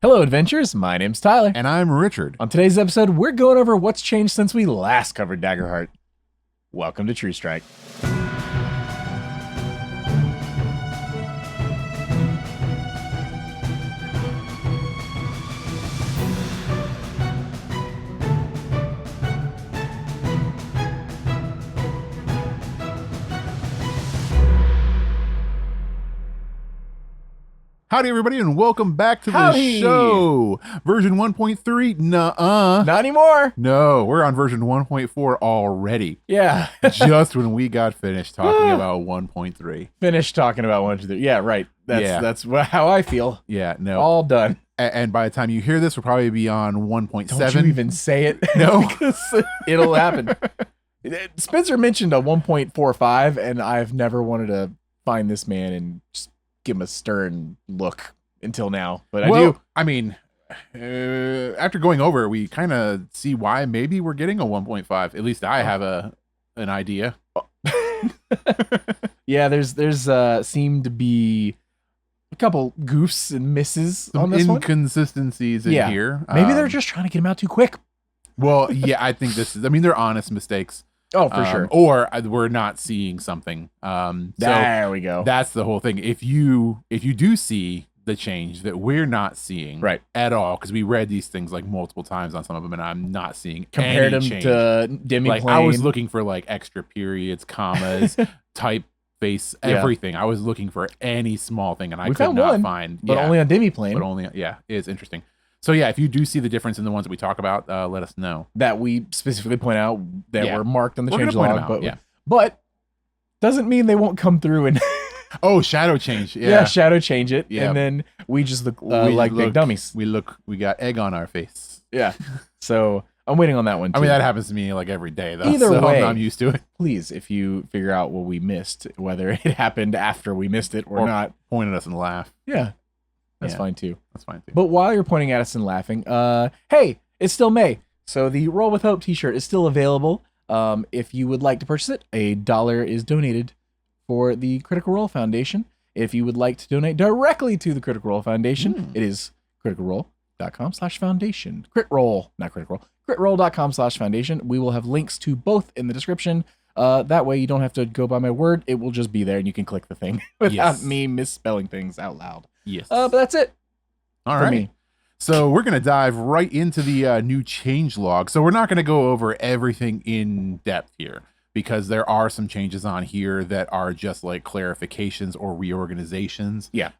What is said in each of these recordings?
Hello, adventurers. My name's Tyler. And I'm Richard. On today's episode, we're going over what's changed since we last covered Daggerheart. Welcome to True Strike. Howdy, everybody, and welcome back to the show. Version 1.3? Nuh-uh. Not anymore. No, we're on version 1.4 already. Yeah. Just when we got finished talking about 1.3. Finished talking about 1, 2, 3. Yeah, right. That's how I feel. Yeah, no. All done. And by the time you hear this, we'll probably be on 1.7. Don't you even say it. No. Because it'll happen. Spencer mentioned a 1.45, and I've never wanted to find this man and just give him a stern look until now, but I do. I mean, after going over it, we kind of see why maybe we're getting a 1.5. At least I have an idea. Yeah, there's seemed to be a couple goofs and misses on this one. Inconsistencies in here. Maybe they're just trying to get him out too quick. Well, yeah, I think they're honest mistakes. Oh, for sure. Or we're not seeing something. There we go. That's the whole thing. If you do see the change that we're not seeing at all, because we read these things like multiple times on some of them, and I'm not seeing compared them change. to demi-plane. Like I was looking for like extra periods, commas, typeface, everything. I was looking for any small thing, and I could not find. But only on demi-plane. But only, it's interesting. So yeah, if you do see the difference in the ones that we talk about, let us know. That we specifically point out that were marked on the change log, but doesn't mean they won't come through and shadow change. Shadow change it, and then we just look like big dummies. We got egg on our face. Yeah, so I'm waiting on that one too. I mean, that happens to me like every day though. Either way, I'm used to it. Please, if you figure out what we missed, whether it happened after we missed it or not, point at us and laugh. Yeah. That's fine too. But while you're pointing at us and laughing, hey, it's still May. So the Roll with Hope t-shirt is still available. If you would like to purchase it, $1 is donated for the Critical Role Foundation. If you would like to donate directly to the Critical Role Foundation, it is criticalrole.com/foundation. Critroll, not Critical Role. Critroll.com/foundation. We will have links to both in the description. That way you don't have to go by my word. It will just be there and you can click the thing without me misspelling things out loud. Yes. But that's it. All right. Me. So we're going to dive right into the new change log. So we're not going to go over everything in depth here because there are some changes on here that are just like clarifications or reorganizations. Yeah.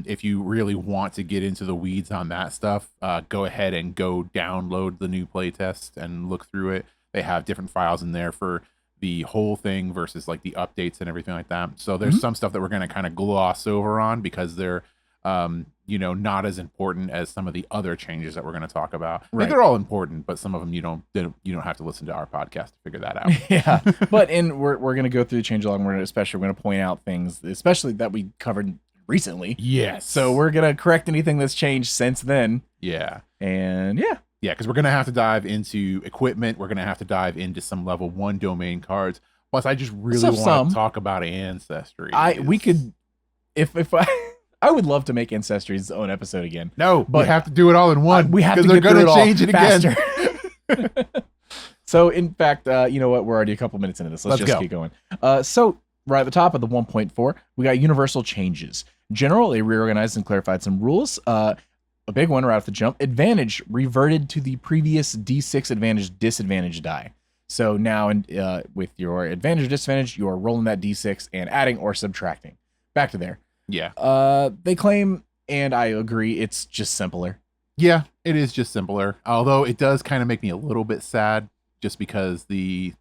If you really want to get into the weeds on that stuff, go ahead and go download the new playtest and look through it. They have different files in there for the whole thing versus like the updates and everything like that. So there's some stuff that we're going to kind of gloss over on because they're not as important as some of the other changes that we're going to talk about. Right. Like they're all important, but some of them you don't have to listen to our podcast to figure that out. Yeah, but we're going to go through the change log. And we're going to point out things, especially that we covered recently. Yes. So we're going to correct anything that's changed since then. Yeah. And yeah, because we're going to have to dive into equipment. We're going to have to dive into some level 1 domain cards. Plus, I just really want to talk about ancestry. We could, if I would love to make Ancestries its own episode again. No, but we have to do it all in one. We have to they're going to change it faster. Again. So, in fact, you know what? We're already a couple minutes into this. Let's just keep going. So, right at the top of the 1.4, we got universal changes. General, they reorganized and clarified some rules. A big one right off the jump. Advantage reverted to the previous D6 advantage disadvantage die. So now, with your advantage or disadvantage, you are rolling that D6 and adding or subtracting. Back to there. Yeah. They claim, and I agree, it's just simpler. Yeah, it is just simpler. Although it does kind of make me a little bit sad just because the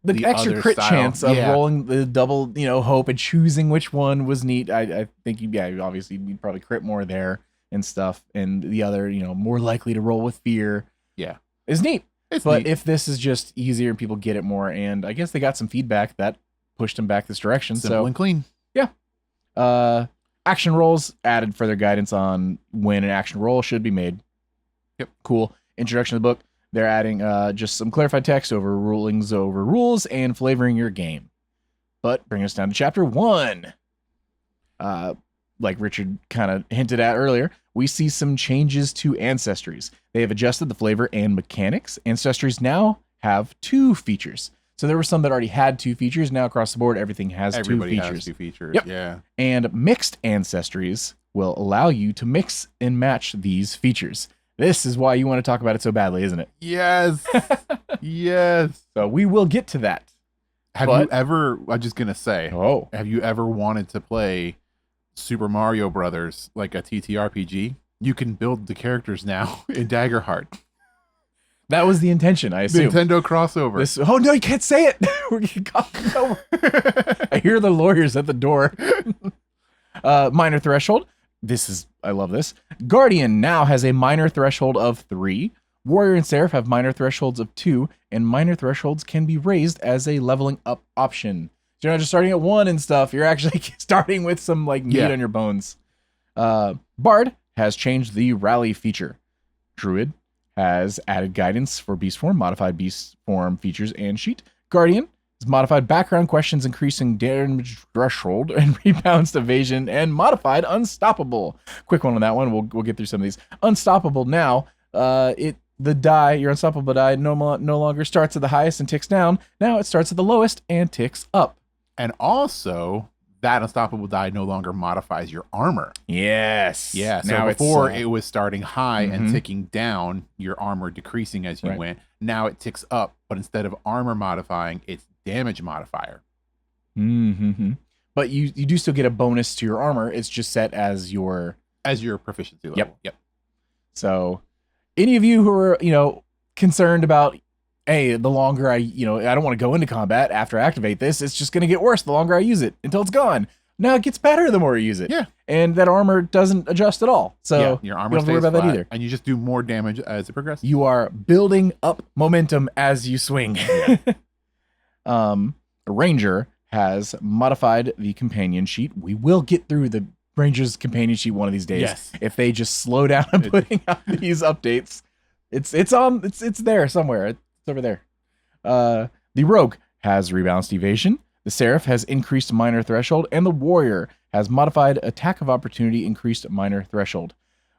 extra crit chance of rolling the double, hope and choosing which one was neat. I think obviously you'd probably crit more there and stuff. And the other, more likely to roll with fear. Yeah. Is neat. But if this is just easier and people get it more, and I guess they got some feedback that pushed them back this direction. Simple and clean. Yeah. Action rolls added further guidance on when an action roll should be made. Yep. Cool. Introduction to the book. They're adding just some clarified text over rulings over rules and flavoring your game. But bring us down to chapter 1. like Richard kind of hinted at earlier, we see some changes to ancestries. They have adjusted the flavor and mechanics. Ancestries now have 2 features. So there were some that already had 2 features. Now across the board, everything has 2 features. Everybody has 2 features. Yep. Yeah. And mixed ancestries will allow you to mix and match these features. This is why you want to talk about it so badly, isn't it? Yes. Yes. So we will get to that. Have you ever, I'm just going to say, Oh, have you ever wanted to play Super Mario Brothers, like a TTRPG? You can build the characters now in Daggerheart. that was the intention, I assume. Nintendo crossover. Oh, no, you can't say it. We're getting caught over. I hear the lawyers at the door. Minor threshold. I love this. Guardian now has a minor threshold of 3. Warrior and Seraph have minor thresholds of 2, and minor thresholds can be raised as a leveling up option. So you're not just starting at 1 and stuff. You're actually starting with some like meat on your bones. Bard has changed the rally feature. Druid has added guidance for beast form, modified beast form features and sheet. Guardian has modified background questions, increasing damage threshold and rebounds to evasion, and modified unstoppable. Quick one on that one. We'll get through some of these. Unstoppable now. Your unstoppable die no longer starts at the highest and ticks down. Now it starts at the lowest and ticks up. And also, that unstoppable die no longer modifies your armor. Yes. Yeah. So now before it was starting high and ticking down, your armor decreasing as you went. Now it ticks up, but instead of armor modifying, it's damage modifier. Mm-hmm. But you do still get a bonus to your armor. It's just set as your proficiency level. Yep. So any of you who are, concerned about, hey, the longer I don't want to go into combat after I activate this, it's just going to get worse the longer I use it until it's gone. Now it gets better the more you use it. Yeah. And that armor doesn't adjust at all. So your armor you don't have to worry about that either. And you just do more damage as it progresses. You are building up momentum as you swing. Ranger has modified the companion sheet. We will get through the Ranger's companion sheet one of these days. Yes. If they just slow down on putting out these updates. It's there somewhere. It's over there. The Rogue has rebalanced evasion. The Seraph has increased minor threshold, and the Warrior has modified attack of opportunity, increased minor threshold.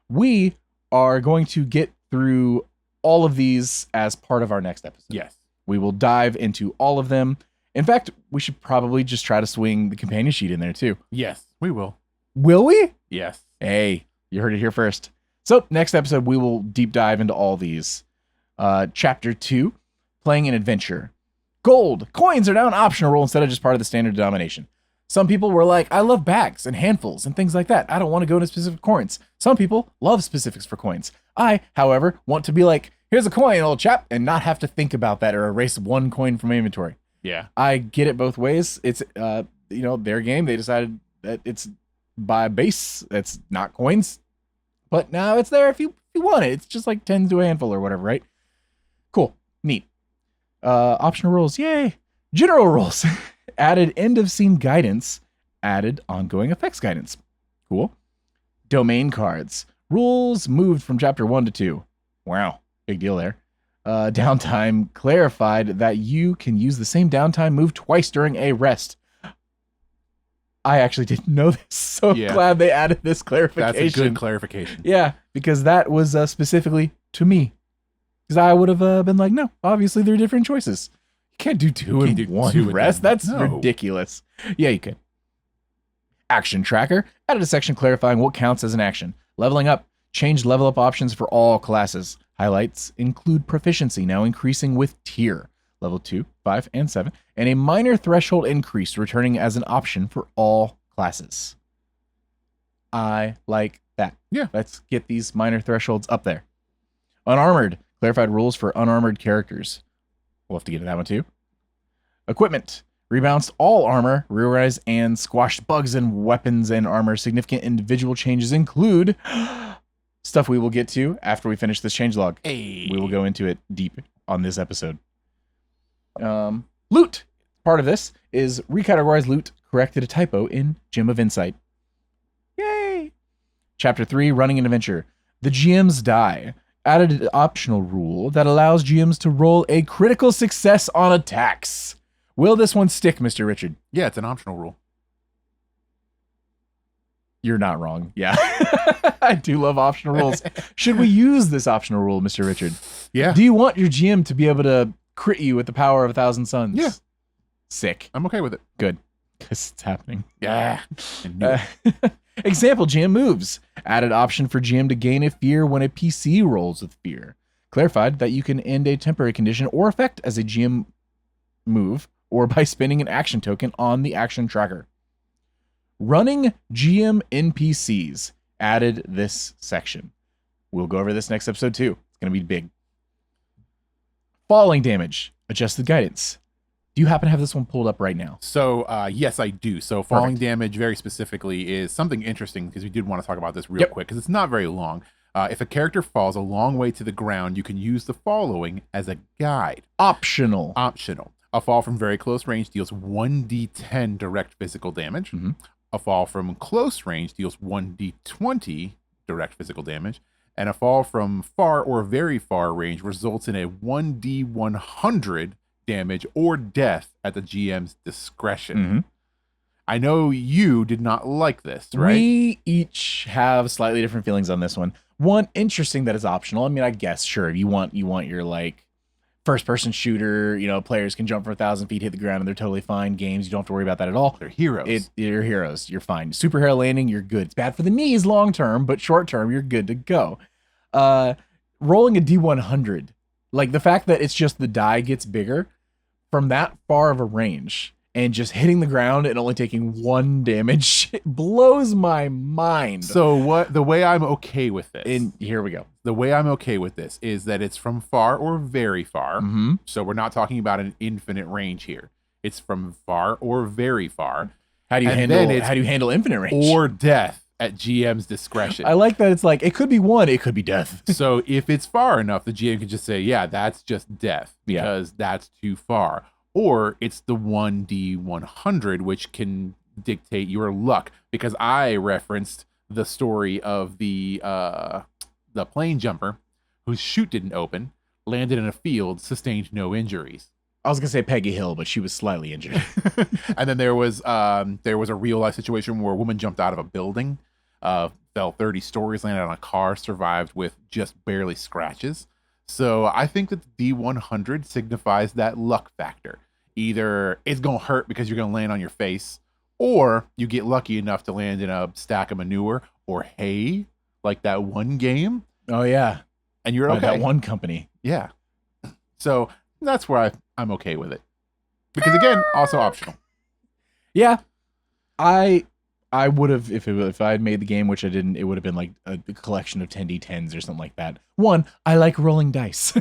We are going to get through all of these as part of our next episode. Yes. We will dive into all of them. In fact, we should probably just try to swing the companion sheet in there too. Yes, we will. Will we? Yes. Hey, you heard it here first. So next episode, we will deep dive into all these. Chapter 2, playing an adventure. Gold. Coins are now an optional role instead of just part of the standard denomination. Some people were like, I love bags and handfuls and things like that. I don't want to go into specific coins. Some people love specifics for coins. I, however, want to be like, here's a coin, old chap, and not have to think about that or erase 1 coin from my inventory. Yeah. I get it both ways. It's, their game. They decided that it's by base. It's not coins. But now it's there if you want it. It's just like 10 to a handful or whatever, right? Cool. Neat. Optional rules. Yay. General rules. Added end of scene guidance. Added ongoing effects guidance. Cool. Domain cards. Rules moved from chapter 1 to 2. Wow. Big deal there. Downtime clarified that you can use the same downtime move twice during a rest. I actually didn't know this, so I'm glad they added this clarification. That's a good clarification. Yeah, because that was specifically to me. Because I would have been like, no, obviously they're different choices. You can't do 2 in 1 rest. That's ridiculous. Yeah, you could. Action tracker. Added a section clarifying what counts as an action. Leveling up. Changed level up options for all classes. Highlights include proficiency, now increasing with tier. Level 2, 5, and 7. And a minor threshold increase, returning as an option for all classes. I like that. Yeah. Let's get these minor thresholds up there. Unarmored. Clarified rules for unarmored characters. We'll have to get to that one too. Equipment. Rebalanced all armor, reorganized and squashed bugs and weapons and armor. Significant individual changes include stuff we will get to after we finish this changelog. Hey. We will go into it deep on this episode. Loot. Part of this is recategorized loot corrected a typo in Gem of Insight. Yay! Chapter 3, running an adventure. The GM's die. Added an optional rule that allows GMs to roll a critical success on attacks. Will this one stick, Mr. Richard? Yeah, it's an optional rule. You're not wrong. Yeah. I do love optional rules. Should we use this optional rule, Mr. Richard? Yeah. Do you want your GM to be able to crit you with the power of 1,000 suns? Yeah. Sick. I'm okay with it. Good. Because it's happening. Yeah. Example, GM moves. Added option for GM to gain a fear when a PC rolls with fear. Clarified that you can end a temporary condition or effect as a GM move or by spending an action token on the action tracker. Running GM NPCs. Added this section. We'll go over this next episode too. It's going to be big. Falling damage. Adjusted guidance. Do you happen to have this one pulled up right now? So, yes, I do. So falling damage very specifically is something interesting because we did want to talk about this real quick because it's not very long. If a character falls a long way to the ground, you can use the following as a guide. Optional. A fall from very close range deals 1d10 direct physical damage. Mm-hmm. A fall from close range deals 1d20 direct physical damage. And a fall from far or very far range results in a 1d100 damage or death at the GM's discretion. Mm-hmm. I know you did not like this, right? We each have slightly different feelings on this one. One, interesting that is optional. I mean, I guess, sure, if you want your like first-person shooter, you know, players can jump for 1,000 feet, hit the ground, and they're totally fine. Games, you don't have to worry about that at all. They're heroes. You're heroes. You're fine. Superhero landing, you're good. It's bad for the knees long-term, but short-term, you're good to go. Rolling a D100, like the fact that it's just the die gets bigger from that far of a range and just hitting the ground and only taking 1 damage blows my mind. So the way I'm okay with this, and here we go. The way I'm okay with this is that it's from far or very far. Mm-hmm. So we're not talking about an infinite range here. It's from far or very far. How do you handle infinite range? Or death at GM's discretion. I like that it's like, it could be 1, it could be death. So if it's far enough, the GM can just say, yeah, that's just death because that's too far. Or it's the 1d100, which can dictate your luck. Because I referenced the story of the plane jumper whose chute didn't open, landed in a field, sustained no injuries. I was gonna say Peggy Hill, but she was slightly injured. And then there was a real life situation where a woman jumped out of a building, fell 30 stories, landed on a car, survived with just barely scratches. So I think that the D100 signifies that luck factor. Either it's going to hurt because you're going to land on your face, or you get lucky enough to land in a stack of manure or hay, like that one game. Oh, yeah. And you're okay. That one company. Yeah. So that's where I'm okay with it. Because again, also optional. Yeah. I would have, if I had made the game, which I didn't, it would have been like a collection of 10d10s or something like that. One, I like rolling dice.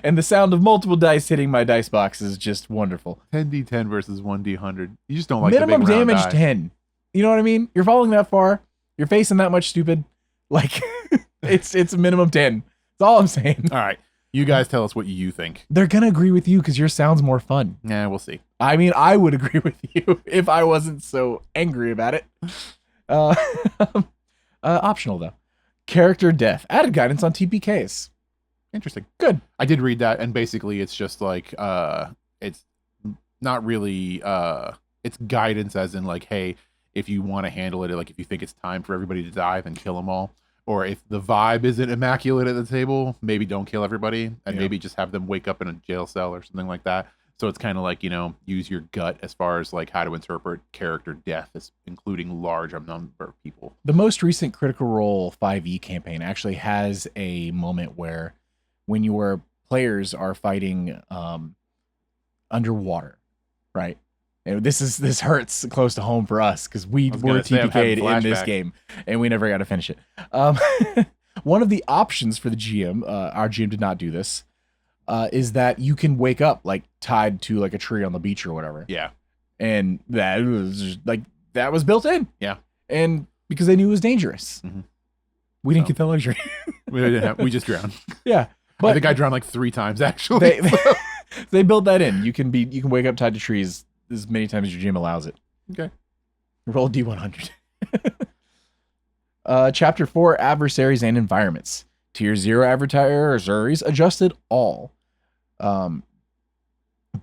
And the sound of multiple dice hitting my dice box is just wonderful. 10d10 versus 1d100. You just don't like minimum the big round damage die. 10. You know what I mean? You're falling that far. You're facing that much stupid. Like, it's a minimum 10. That's all I'm saying. All right. You guys tell us what you think. They're going to agree with you because yours sounds more fun. Yeah, we'll see. I mean, I would agree with you if I wasn't so angry about it. Optional, though. Character death. Added guidance on TPKs. Interesting. Good. I did read that, and basically it's just like, it's not really, it's guidance as in like, hey, if you want to handle it, like if you think it's time for everybody to die, then kill them all. Or if the vibe isn't immaculate at the table, maybe don't kill everybody and maybe just have them wake up in a jail cell or something like that. So it's kind of like, use your gut as far as like how to interpret character death, as including large number of people. The most recent Critical Role 5e campaign actually has a moment where when your players are fighting underwater, right? This hurts close to home for us because we were TPK'd in this game and we never got to finish it. One of the options for the GM, our GM did not do this, is that you can wake up like tied to like a tree on the beach or whatever. Yeah. And that was just, like, that was built in. Yeah. And because they knew it was dangerous. Mm-hmm. We didn't get that luxury. we just drowned. Yeah. But I think I drowned like 3 times actually. They built that in. You can wake up tied to trees as many times as your GM allows it. Okay. Roll D100. Chapter 4, Adversaries and Environments. Tier 0 Adversaries adjusted all.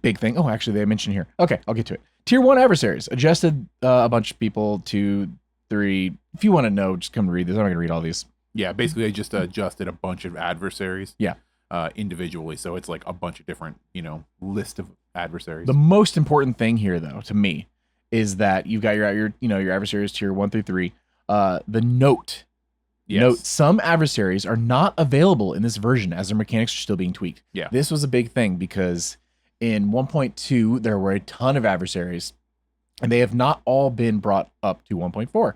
Big thing. Oh, actually, they mentioned here. Okay, I'll get to it. Tier 1 Adversaries adjusted a bunch of people to 1.3. If you want to know, just come read this. I'm not going to read all these. Yeah, basically they just adjusted a bunch of adversaries. Yeah. Individually. So it's like a bunch of different, list of adversaries. The most important thing here, though, to me, is that you've got your adversaries tier 1 through 3. The note. Yes. Note, some adversaries are not available in this version as their mechanics are still being tweaked. Yeah. This was a big thing because in 1.2, there were a ton of adversaries, and they have not all been brought up to 1.4.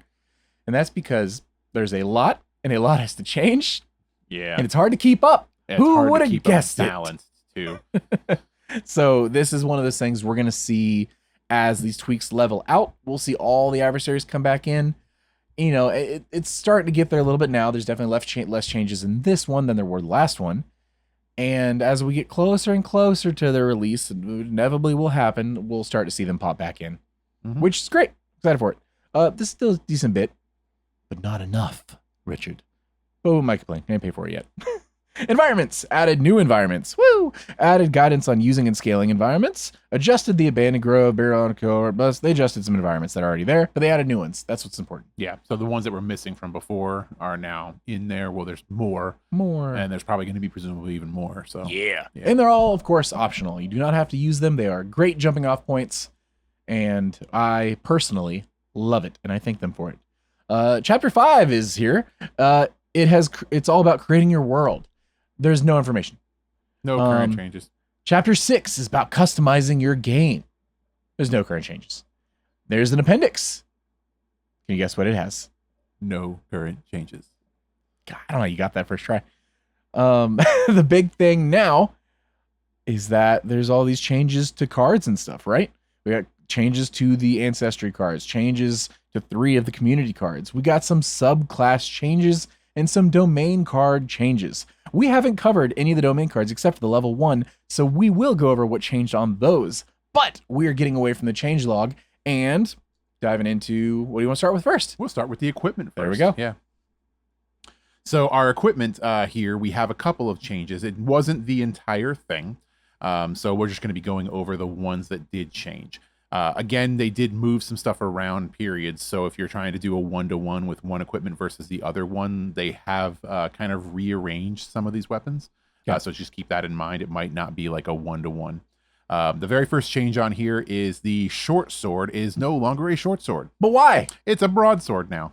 And that's because there's a lot, and a lot has to change. Yeah. And it's hard to keep up. Yeah, Who would have guessed balanced too? So this is one of those things we're going to see as these tweaks level out. We'll see all the adversaries come back in. It's starting to get there a little bit now. There's definitely less changes in this one than there were the last one. And as we get closer and closer to their release, inevitably will happen, we'll start to see them pop back in, which is great. Excited for it. This is still a decent bit, but not enough, Richard. But we might complain. I didn't pay for it yet. Environments. Added new environments. Woo! Added guidance on using and scaling environments. Adjusted the abandoned grove, burial, bus. They adjusted some environments that are already there, but they added new ones. That's what's important. Yeah. So the ones that were missing from before are now in there. Well, there's more. And there's probably going to be presumably even more. So yeah. And they're all, of course, optional. You do not have to use them. They are great jumping off points. And I personally love it. And I thank them for it. Chapter 5 is here. It's all about creating your world. There's no information. No current changes. Chapter 6 is about customizing your game. There's no current changes. There's an appendix. Can you guess what it has? No current changes. God, I don't know. You got that first try. The big thing now is that there's all these changes to cards and stuff, right? We got changes to the ancestry cards, changes to 3 of the community cards. We got some subclass changes and some domain card changes. We haven't covered any of the domain cards except for the level 1, so we will go over what changed on those. But we are getting away from the changelog and diving into, what do you want to start with first? We'll start with the equipment first. There we go. Yeah. So our equipment here, we have a couple of changes. It wasn't the entire thing. So we're just going to be going over the ones that did change. Again, they did move some stuff around periods. So if you're trying to do a 1-to-1 with one equipment versus the other one, they have kind of rearranged some of these weapons. Yeah. So just keep that in mind. It might not be like a 1-to-1. The very first change on here is the short sword is no longer a short sword. But why? It's a broadsword now.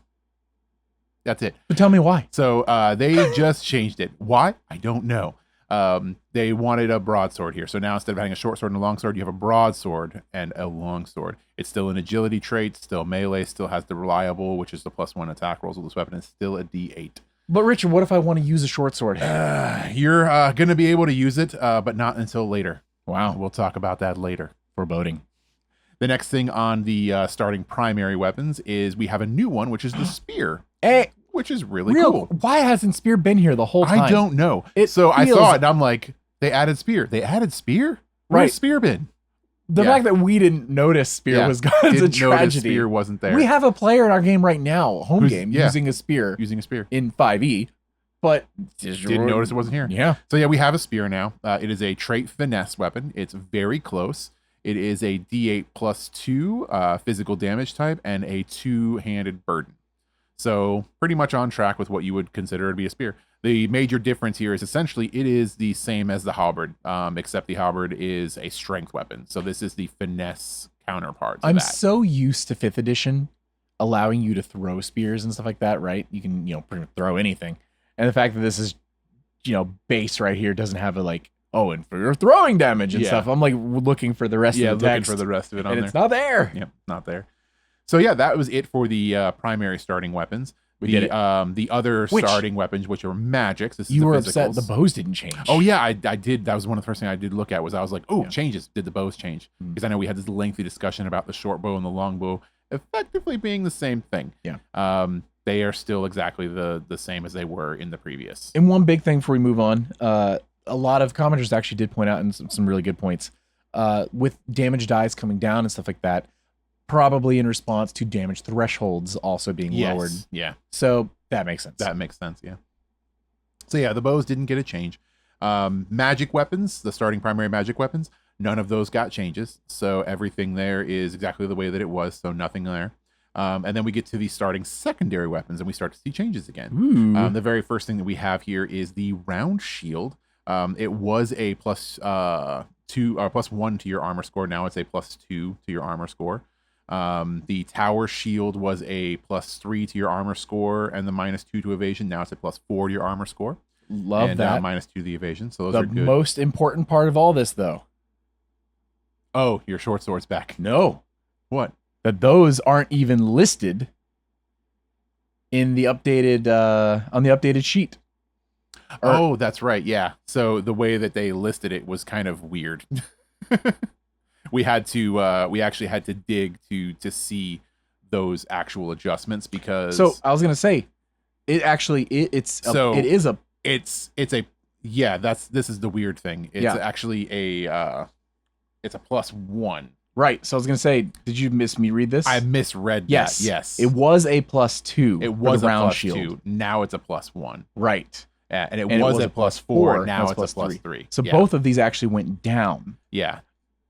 That's it. But tell me why. So they just changed it. Why? I don't know. They wanted a broadsword here. So now instead of having a short sword and a long sword, you have a broadsword and a long sword. It's still an agility trait, still melee, still has the reliable, which is the +1 attack rolls with this weapon. It's still a D8. But Richard, what if I want to use a short sword? You're going to be able to use it, but not until later. Wow. We'll talk about that later. Foreboding. The next thing on the starting primary weapons is we have a new one, which is the spear. Which is really cool. Why hasn't spear been here the whole time? I don't know. I saw it and I'm like, they added spear. They added spear? Where's spear been? The fact that we didn't notice spear was gone is a tragedy. Spear wasn't there. We have a player in our game right now, home game, using a spear. In 5e, but didn't notice it wasn't here. Yeah. So yeah, we have a spear now. It is a trait finesse weapon. It's very close. It is a D8 +2 physical damage type and a 2-handed burden. So pretty much on track with what you would consider to be a spear. The major difference here is essentially it is the same as the halberd, except the halberd is a strength weapon. So this is the finesse counterpart. I'm so used to 5th edition allowing you to throw spears and stuff like that, right? You can, pretty much throw anything. And the fact that this is, base right here doesn't have a and for your throwing damage and stuff. I'm looking for the rest of the text. Yeah, looking for the rest of it on there. It's not there. Yep, not there. So yeah, that was it for the primary starting weapons. The other starting weapons, which are magics. You were upset the bows didn't change. Oh yeah, I did. That was one of the first things I did look at. Was I was like, changes. Did the bows change? Because I know we had this lengthy discussion about the short bow and the long bow effectively being the same thing. Yeah. They are still exactly the same as they were in the previous. And one big thing before we move on, a lot of commenters actually did point out and some really good points with damage dice coming down and stuff like that. Probably in response to damage thresholds also being lowered. Yeah. So that makes sense. Yeah. So yeah, the bows didn't get a change. Magic weapons, the starting primary magic weapons, none of those got changes. So everything there is exactly the way that it was. So nothing there. And then we get to the starting secondary weapons, and we start to see changes again. Ooh. The very first thing that we have here is the round shield. It was a +2 or +1 to your armor score. Now it's a +2 to your armor score. The tower shield was a +3 to your armor score, and the -2 to evasion. Now it's a +4 to your armor score. Love and, that. -2 to the evasion. So those the are good. most important part of all this, though. Oh, your short sword's back. No. What? That those aren't even listed in the updated on the updated sheet. Oh, that's right. Yeah. So the way that they listed it was kind of weird. we actually had to dig to see those actual adjustments because. So I was gonna say, this is the weird thing. It's actually it's a +1. Right. So I was gonna say, did you misread this? I misread yes. that. Yes. It was a +2. It was a round +2. shield. Now it's a +1. Right. Yeah, and it was a +4. Now it's a +3. So both of these actually went down. Yeah.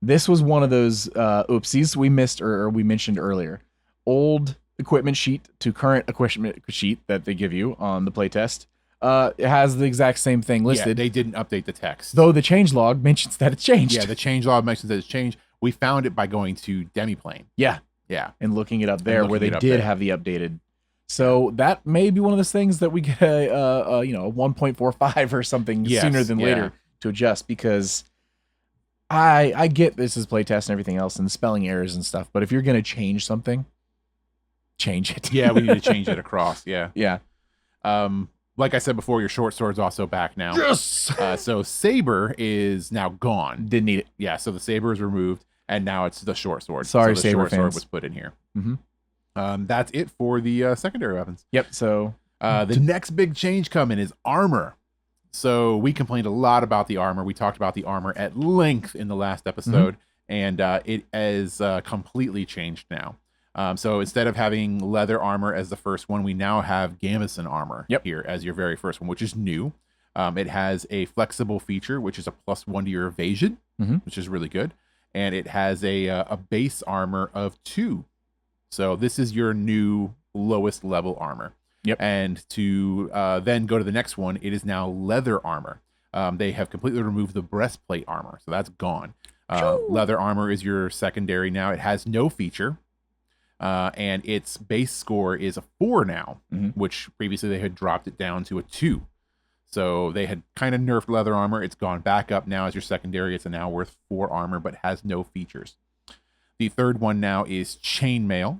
This was one of those oopsies we missed or we mentioned earlier. Old equipment sheet to current equipment sheet that they give you on the playtest. It has the exact same thing listed. Yeah, they didn't update the text. Though the changelog mentions that it's changed. Yeah, the changelog mentions that it's changed. We found it by going to Demiplane. Yeah. Yeah. And looking it up there where they did have the updated. So that may be one of those things that we get a 1.45 or something sooner than later to adjust, because I get this is playtest and everything else and the spelling errors and stuff, but if you're going to change something, change it. Yeah, we need to change it across. Yeah. Yeah. Like I said before, your short sword's also back now. Yes. So Saber is now gone. Didn't need it. Yeah, so the Saber is removed, and now it's the short sword. Sorry, so the Saber short fans. sword was put in here. Mm-hmm. That's it for the secondary weapons. Yep. So the next big change coming is armor. So we complained a lot about the armor. We talked about the armor at length in the last episode, and it is completely changed now. So instead of having leather armor as the first one, we now have gambeson armor here as your very first one, which is new. It has a flexible feature, which is a +1 to your evasion, which is really good. And it has a base armor of 2. So this is your new lowest level armor. Yep. And to then go to the next one, it is now leather armor. They have completely removed the breastplate armor, so that's gone. Leather armor is your secondary now. It has no feature. And its base score is a 4 now, which previously they had dropped it down to a 2. So they had kind of nerfed leather armor. It's gone back up now as your secondary. It's now worth 4 armor, but has no features. The third one now is chainmail.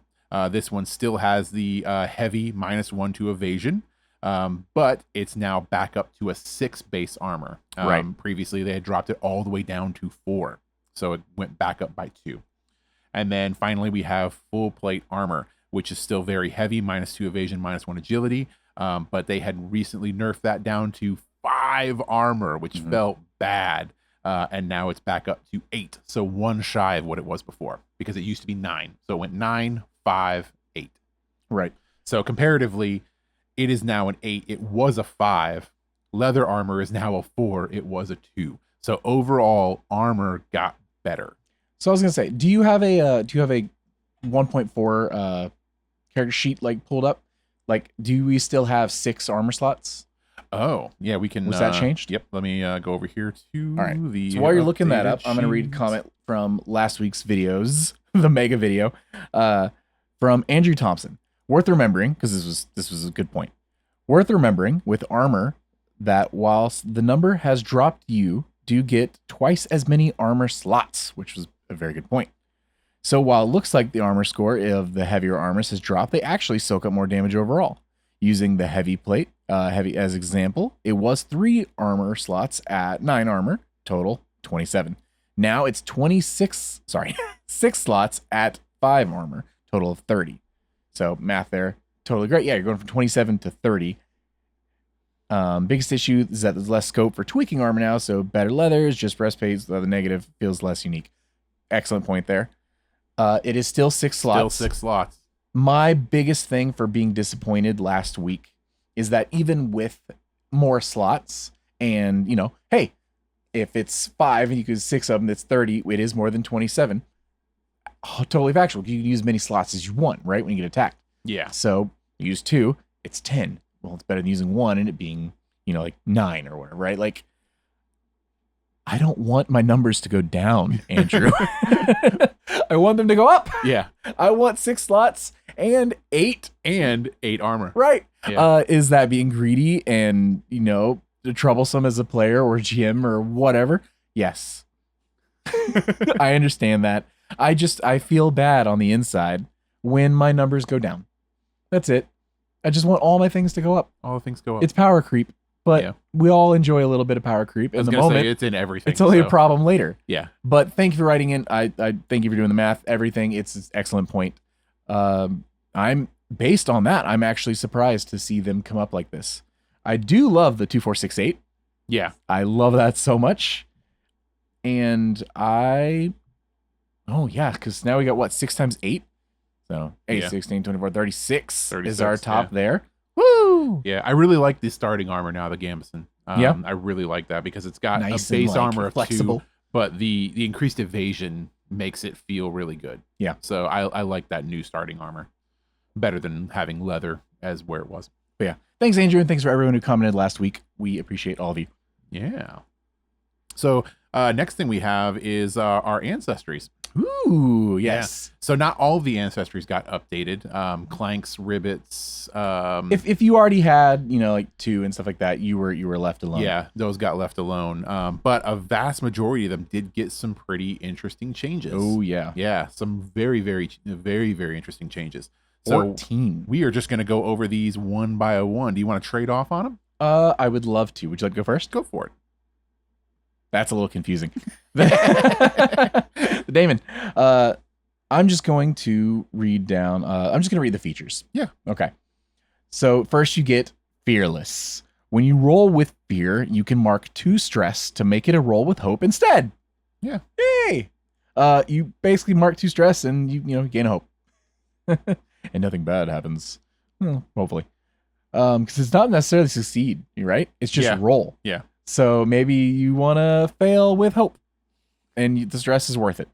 This one still has the heavy -1 to evasion, but it's now back up to a 6 base armor. Previously, they had dropped it all the way down to 4. So it went back up by 2. And then finally, we have full plate armor, which is still very heavy, -2 evasion, -1 agility. But they had recently nerfed that down to 5 armor, which felt bad. And now it's back up to 8. So 1 shy of what it was before, because it used to be 9. So it went 9, 5, 8. Right. So comparatively, it is now an 8. It was a 5. Leather armor is now a 4. It was a 2. So overall, armor got better. So I was gonna say, do you have a 1.4 character sheet like pulled up? Like, do we still have 6 armor slots? Oh, yeah, we can. Was that changed? Yep. Let me go over here to the. So while you're looking that up, I'm gonna read a comment from last week's videos, the mega video, from Andrew Thompson. Worth remembering, because this was a good point. Worth remembering with armor that whilst the number has dropped, you do get twice as many armor slots, which was a very good point. So while it looks like the armor score of the heavier armors has dropped, they actually soak up more damage overall. Using the heavy plate, heavy as example, it was 3 armor slots at 9 armor, total 27. Now it's 6 slots at 5 armor, total of 30. So math there, totally great. Yeah, you're going from 27 to 30. Biggest issue is that there's less scope for tweaking armor now, so better leathers, just breastplates, the negative feels less unique. Excellent point there. It is still 6 slots. Still 6 slots. My biggest thing for being disappointed last week is that even with more slots and, hey, if it's 5 and you can 6 of them, that's 30, it is more than 27. Oh, totally factual. You can use as many slots as you want, right? When you get attacked. Yeah. So you use 2, it's 10. Well, it's better than using 1 and it being, like 9 or whatever, right? Like, I don't want my numbers to go down, Andrew. I want them to go up. Yeah. I want 6 slots and 8. And 8 armor. Right. Yeah. Is that being greedy and, troublesome as a player or GM or whatever? Yes. I understand that. I feel bad on the inside when my numbers go down. That's it. I just want all my things to go up. All the things go up. It's power creep. But we all enjoy a little bit of power creep. In the moment, it's in everything. It's only a problem later. Yeah. But thank you for writing in. I thank you for doing the math. Everything. It's an excellent point. I'm based on that. I'm actually surprised to see them come up like this. I do love the 2, 4, 6, 8. Yeah. I love that so much. And because now we got what, 6 times 8? So 8, 16, 24, 36 is our top there. Woo! Yeah, I really like the starting armor now, the Gambeson. I really like that because it's got nice a base armor of flexible. 2, but the increased evasion makes it feel really good. Yeah. So I like that new starting armor better than having leather as where it was. But yeah. Thanks, Andrew, and thanks for everyone who commented last week. We appreciate all of you. Yeah. So next thing we have is our ancestries. Ooh, yes. Yeah. So not all of the ancestries got updated. Clanks, Ribbits. If you already had, like 2 and stuff like that, you were left alone. Yeah, those got left alone. But a vast majority of them did get some pretty interesting changes. Oh, yeah. Yeah, some very, very, very, very interesting changes. So 14. We are just going to go over these one by one. Do you want to trade off on them? I would love to. Would you like to go first? Go for it. That's a little confusing. Damon, I'm just going to read down. I'm just going to read the features. Yeah. Okay. So first you get Fearless. When you roll with fear, you can mark 2 stress to make it a roll with hope instead. Yeah. Yay! You basically mark 2 stress and you gain hope. And nothing bad happens. Well, hopefully. Because it's not necessarily succeed, right? It's just roll. Yeah. So maybe you want to fail with hope, and the stress is worth it.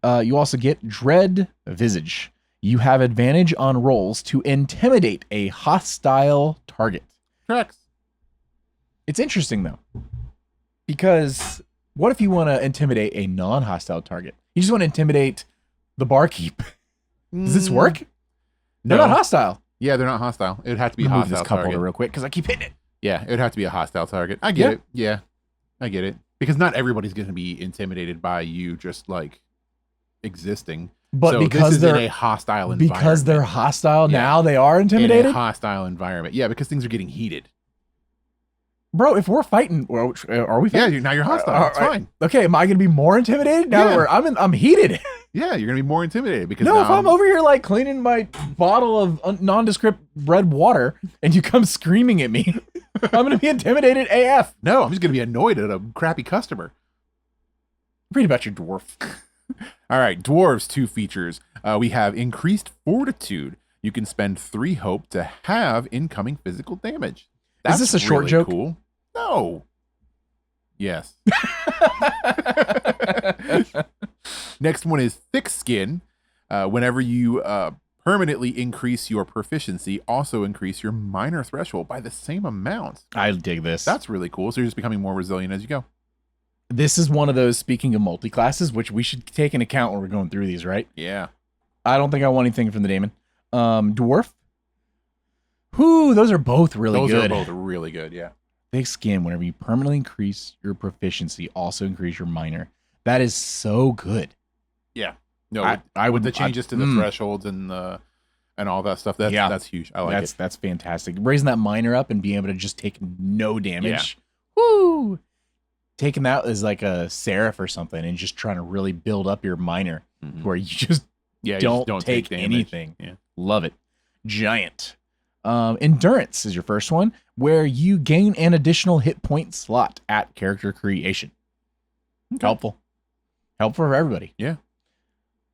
You also get Dread Visage. You have advantage on rolls to intimidate a hostile target. Correct. It's interesting, though, because what if you want to intimidate a non-hostile target? You just want to intimidate the barkeep. Does this work? No. They're not hostile. Yeah, they're not hostile. It would have to be a Move hostile this cup target holder real quick because I keep hitting it. Yeah, it would have to be a hostile target. I get it. Yeah, I get it. Because not everybody's going to be intimidated by you just like existing. But so because this is they're in a hostile environment. Because they're hostile now, they are intimidated. In a hostile environment. Yeah, because things are getting heated. Bro, if we're fighting, are we fighting? Yeah, now you're hostile. It's fine. Okay, am I going to be more intimidated now that I'm heated? Yeah, you're going to be more intimidated because if I'm over here like cleaning my bottle of nondescript red water and you come screaming at me, I'm going to be intimidated AF. No, I'm just going to be annoyed at a crappy customer. Read about your dwarf. All right, dwarves, 2 features. We have increased fortitude. You can spend 3 hope to have incoming physical damage. That's Is this a short really joke? Cool. No. Yes. Next one is thick skin. Whenever you permanently increase your proficiency, also increase your minor threshold by the same amount. I dig this. That's really cool. So you're just becoming more resilient as you go. This is one of those, speaking of multi-classes, which we should take into account when we're going through these, right? Yeah. I don't think I want anything from the Damon. Dwarf. Whoo, those are both really good. Those are both really good, yeah. Thick skin, whenever you permanently increase your proficiency, also increase your minor. That is so good. Yeah. No, I would the changes to the thresholds and all that stuff. That's huge. I like it. That's fantastic. Raising that minor up and being able to just take no damage. Yeah. Woo! Taking that as like a seraph or something and just trying to really build up your minor where you just don't take anything. Yeah. Love it. Giant. Endurance is your first one, where you gain an additional hit point slot at character creation. Okay. Helpful for everybody. Yeah.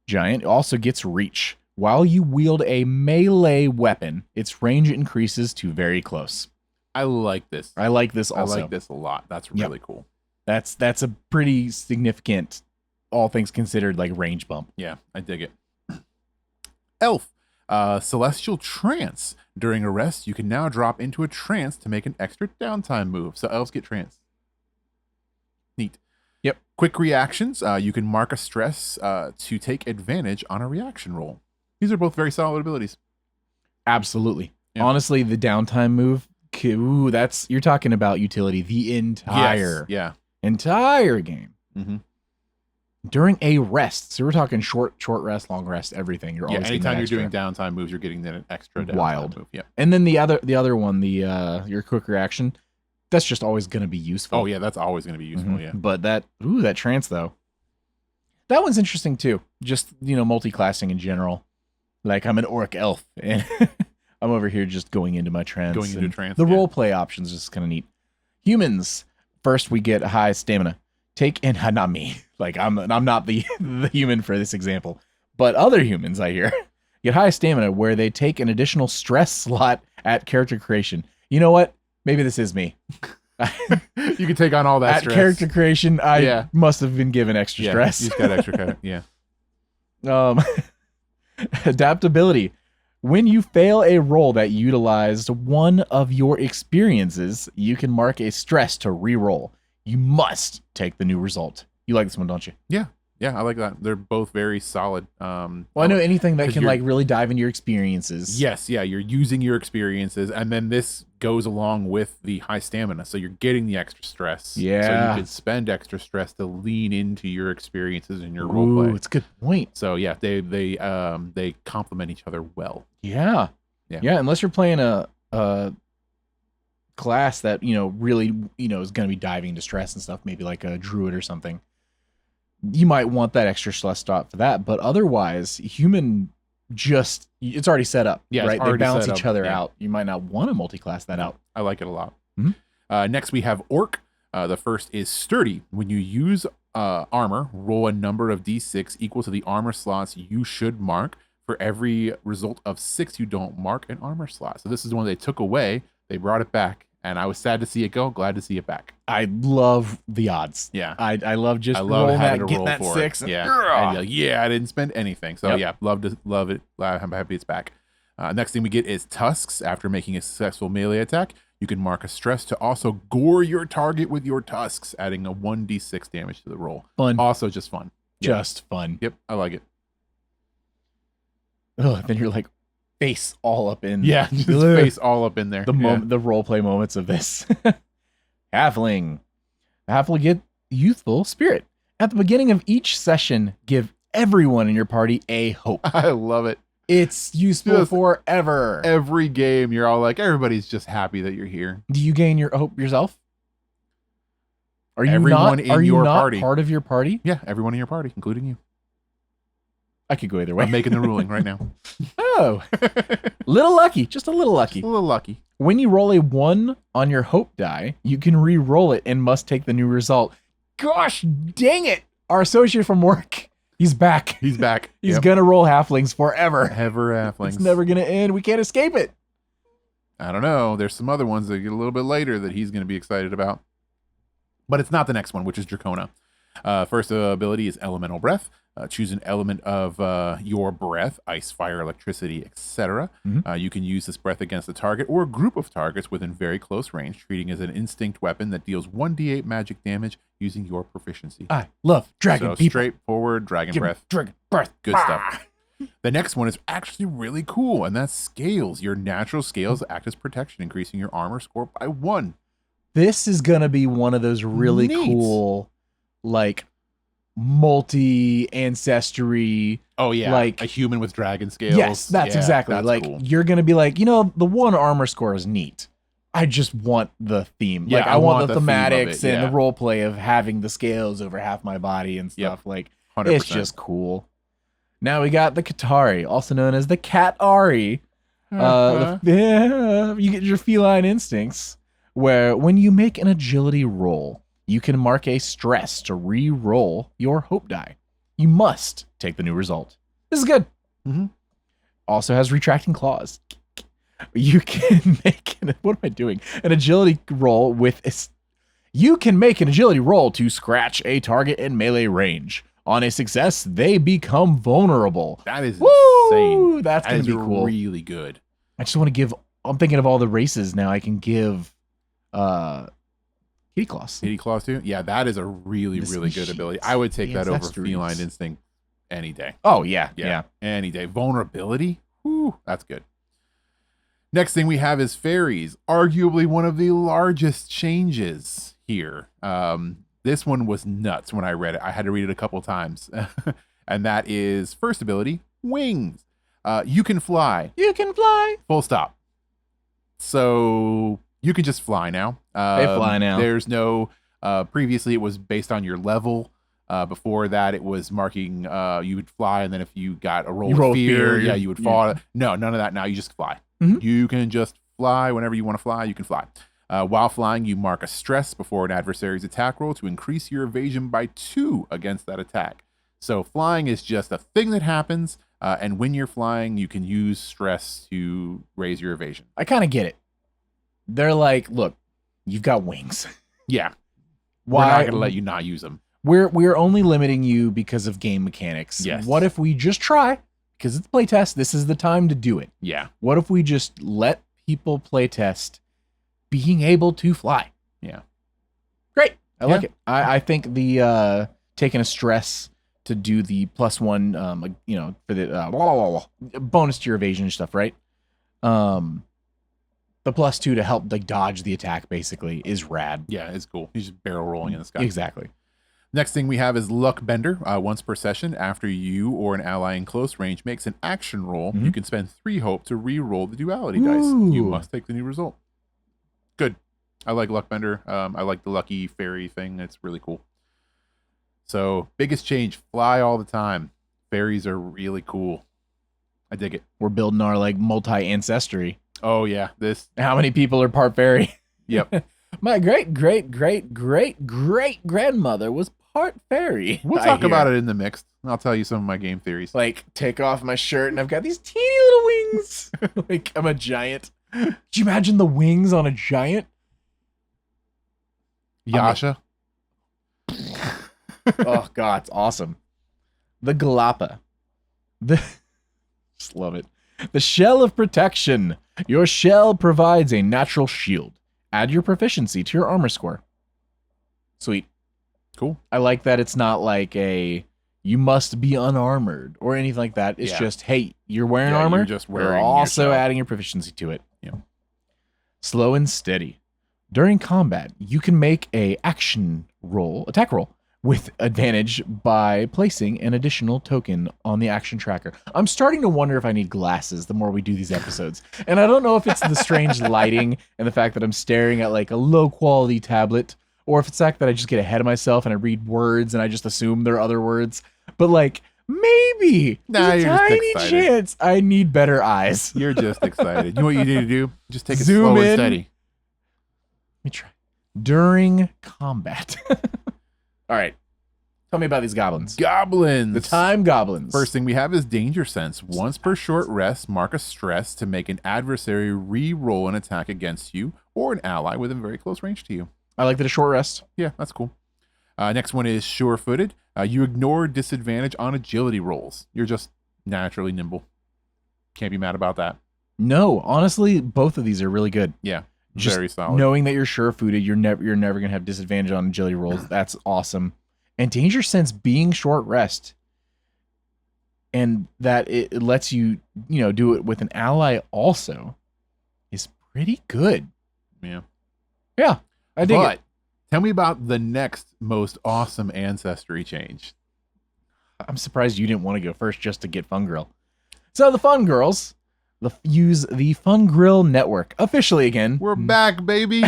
Giant also gets reach. While you wield a melee weapon, its range increases to very close. I like this. I like this also. I like this a lot. That's really cool. That's a pretty significant all things considered, like range bump. Yeah, I dig it. Elf. Celestial Trance. During a rest, you can now drop into a trance to make an extra downtime move. So elves get trance. Neat. Yep. Quick reactions. You can mark a stress to take advantage on a reaction roll. These are both very solid abilities. Absolutely. Yeah. Honestly, the downtime move, ooh, you're talking about utility the entire game. Mm-hmm. During a rest. So we're talking short rest, long rest, everything. You're always anytime you're doing downtime moves, you're getting an extra downtime move. Yeah. And then the other one, your quick reaction, that's just always going to be useful. Oh yeah, that's always going to be useful. Mm-hmm. Yeah. But that trance though, that one's interesting too. Just multi-classing in general. Like I'm an orc elf, and I'm over here just going into my trance. Going into trance. The role play options is kind of neat. Humans, first we get high stamina. Not me. Like I'm not the human for this example, but other humans I hear get high stamina where they take an additional stress slot at character creation. You know what? Maybe this is me. You can take on all that at stress. Character creation. I must have been given extra stress. You've got extra credit. Yeah. Adaptability. When you fail a roll that utilized one of your experiences, you can mark a stress to re-roll. You must take the new result. You like this one, don't you? Yeah, I like that. They're both very solid. Well, I know anything that can like really dive into your experiences. Yes, yeah, you're using your experiences, and then this goes along with the high stamina, so you're getting the extra stress. Yeah. So you can spend extra stress to lean into your experiences and your roleplay. It's a good point. So yeah, they complement each other well. Yeah. Unless you're playing a class that really is going to be diving into stress and stuff, maybe like a druid or something, you might want that extra stress stop for that. But otherwise, human it's already set up. Yeah, right. They balance each other out. You might not want to multi-class that out. I like it a lot. Mm-hmm. Next we have Orc. The first is Sturdy. When you use armor, roll a number of d6 equal to the armor slots you should mark. For every result of 6 you don't mark an armor slot. So this is one they took away. They brought it back, and I was sad to see it go. Glad to see it back. I love the odds. Yeah, I love rolling that, getting that 6. And, I didn't spend anything. So love it. I'm happy it's back. Next thing we get is Tusks. After making a successful melee attack, you can mark a stress to also gore your target with your tusks, adding a 1d6 damage to the roll. Fun. Also just fun. Just fun. Yep, I like it. Oh, then you're like face all up in. Yeah, just face all up in there. The role play moments of this. Halfling. Halfling get youthful spirit. At the beginning of each session, give everyone in your party a hope. I love it. It's useful forever. Every game, you're all like, everybody's just happy that you're here. Do you gain your hope yourself? Are you everyone not, in your not party part of your party? Yeah, everyone in your party, including you. I could go either way. I'm making the ruling right now. Oh, little lucky, just a little lucky. Just a little lucky. When you roll a 1 on your hope die, you can re-roll it and must take the new result. Gosh, dang it! Our associate from work, he's back. He's back. He's gonna roll halflings forever. Ever halflings. It's never gonna end. We can't escape it. I don't know. There's some other ones that get a little bit later that he's gonna be excited about, but it's not the next one, which is Dracona. First ability is Elemental Breath. Choose an element of your breath, ice, fire, electricity, etc. Mm-hmm. You can use this breath against a target or a group of targets within very close range, treating as an instinct weapon that deals 1d8 magic damage using your proficiency. I love dragon so people. Straightforward dragon breath. Dragon breath. Good stuff. The next one is actually really cool, and that's Scales. Your natural scales act as protection, increasing your armor score by 1. This is going to be one of those really cool, like, multi-ancestry. Oh, yeah. Like a human with dragon scales. Yes, that's exactly. That's like, cool. You're going to be like, the 1 armor score is neat. I just want the theme. Yeah, like, I want the thematics and the role play of having the scales over half my body and stuff. Yep. Like, 100%. It's just cool. Now we got the Katari, also known as the Cat-Ari. You get your feline instincts, where when you make an agility roll, you can mark a stress to re-roll your hope die. You must take the new result. This is good. Mm-hmm. Also has retracting claws. You can make an agility roll with you can make an agility roll to scratch a target in melee range. On a success, they become vulnerable. That is Woo! insane. That's going to be cool. Really good. I just want to give, I'm thinking of all the races now. I can give Kitty Claws. Kitty Claws too? Yeah, that is a really good ability. I would take that over Feline Instinct any day. Oh, yeah. Any day. Vulnerability? Whew, that's good. Next thing we have is fairies. Arguably one of the largest changes here. This one was nuts when I read it. I had to read it a couple times. And that is first ability, wings. You can fly. You can fly. Full stop. So you can just fly now. They fly now. There's no, previously it was based on your level. Before that, it was marking you would fly, and then if you got a roll of fear, you would fall. Yeah. No, none of that now. You just fly. Mm-hmm. You can just fly whenever you want to fly. You can fly. While flying, you mark a stress before an adversary's attack roll to increase your evasion by 2 against that attack. So flying is just a thing that happens, and when you're flying, you can use stress to raise your evasion. I kind of get it. They're like, look, you've got wings. Yeah. We're not going to let you not use them. We're only limiting you because of game mechanics. Yes. What if we just try? Because it's playtest. This is the time to do it. Yeah. What if we just let people playtest being able to fly? Yeah. Great. I like it. I think the taking a stress to do the +1, for the bonus to your evasion and stuff, right? The +2 to help dodge the attack basically is rad. Yeah, it's cool. He's just barrel rolling in the sky. Exactly. Next thing we have is Luck Bender. Once per session, after you or an ally in close range makes an action roll, you can spend 3 hope to re-roll the duality dice. You must take the new result. Good. I like Luck Bender. I like the lucky fairy thing. It's really cool. So, biggest change, fly all the time. Fairies are really cool. I dig it. We're building our multi-ancestry. Oh, yeah. How many people are part fairy? Yep. My great-great-great-great-grandmother was part fairy. We'll talk about it in the mix. I'll tell you some of my game theories. Take off my shirt and I've got these teeny little wings. I'm a giant. Could you imagine the wings on a giant? Yasha. Oh, God, it's awesome. The Galapa. Just love it. The Shell of Protection. Your shell provides a natural shield. Add your proficiency to your armor score. Sweet. Cool. I like that it's not like you must be unarmored or anything like that. It's just, hey, you're wearing armor. You're just wearing also adding your proficiency to it. Yeah. Slow and steady. During combat, you can make a attack roll with advantage by placing an additional token on the action tracker. I'm starting to wonder if I need glasses the more we do these episodes. And I don't know if it's the strange lighting and the fact that I'm staring at a low quality tablet, or if it's the fact that I just get ahead of myself and I read words and I just assume they're other words. But maybe there's a tiny chance I need better eyes. You're just excited. You know what you need to do? Just take it Zoom slow in. and steady. Let me try. During combat. All right. Tell me about these goblins. Goblins. The time goblins. First thing we have is Danger Sense. Once per short rest, mark a stress to make an adversary re-roll an attack against you or an ally within very close range to you. I like that a short rest. Yeah, that's cool. Next one is Sure-footed. You ignore disadvantage on agility rolls. You're just naturally nimble. Can't be mad about that. No, honestly, both of these are really good. Yeah, just very solid. Knowing that you're sure-footed, you're never gonna have disadvantage on agility rolls. That's awesome. And Danger Sense being short rest, and that it lets you do it with an ally also, is pretty good. Yeah. I dig it. Tell me about the next most awesome ancestry change. I'm surprised you didn't want to go first just to get Fun Grill. So the Fun Girls use the Fun Grill network officially again. We're back, baby.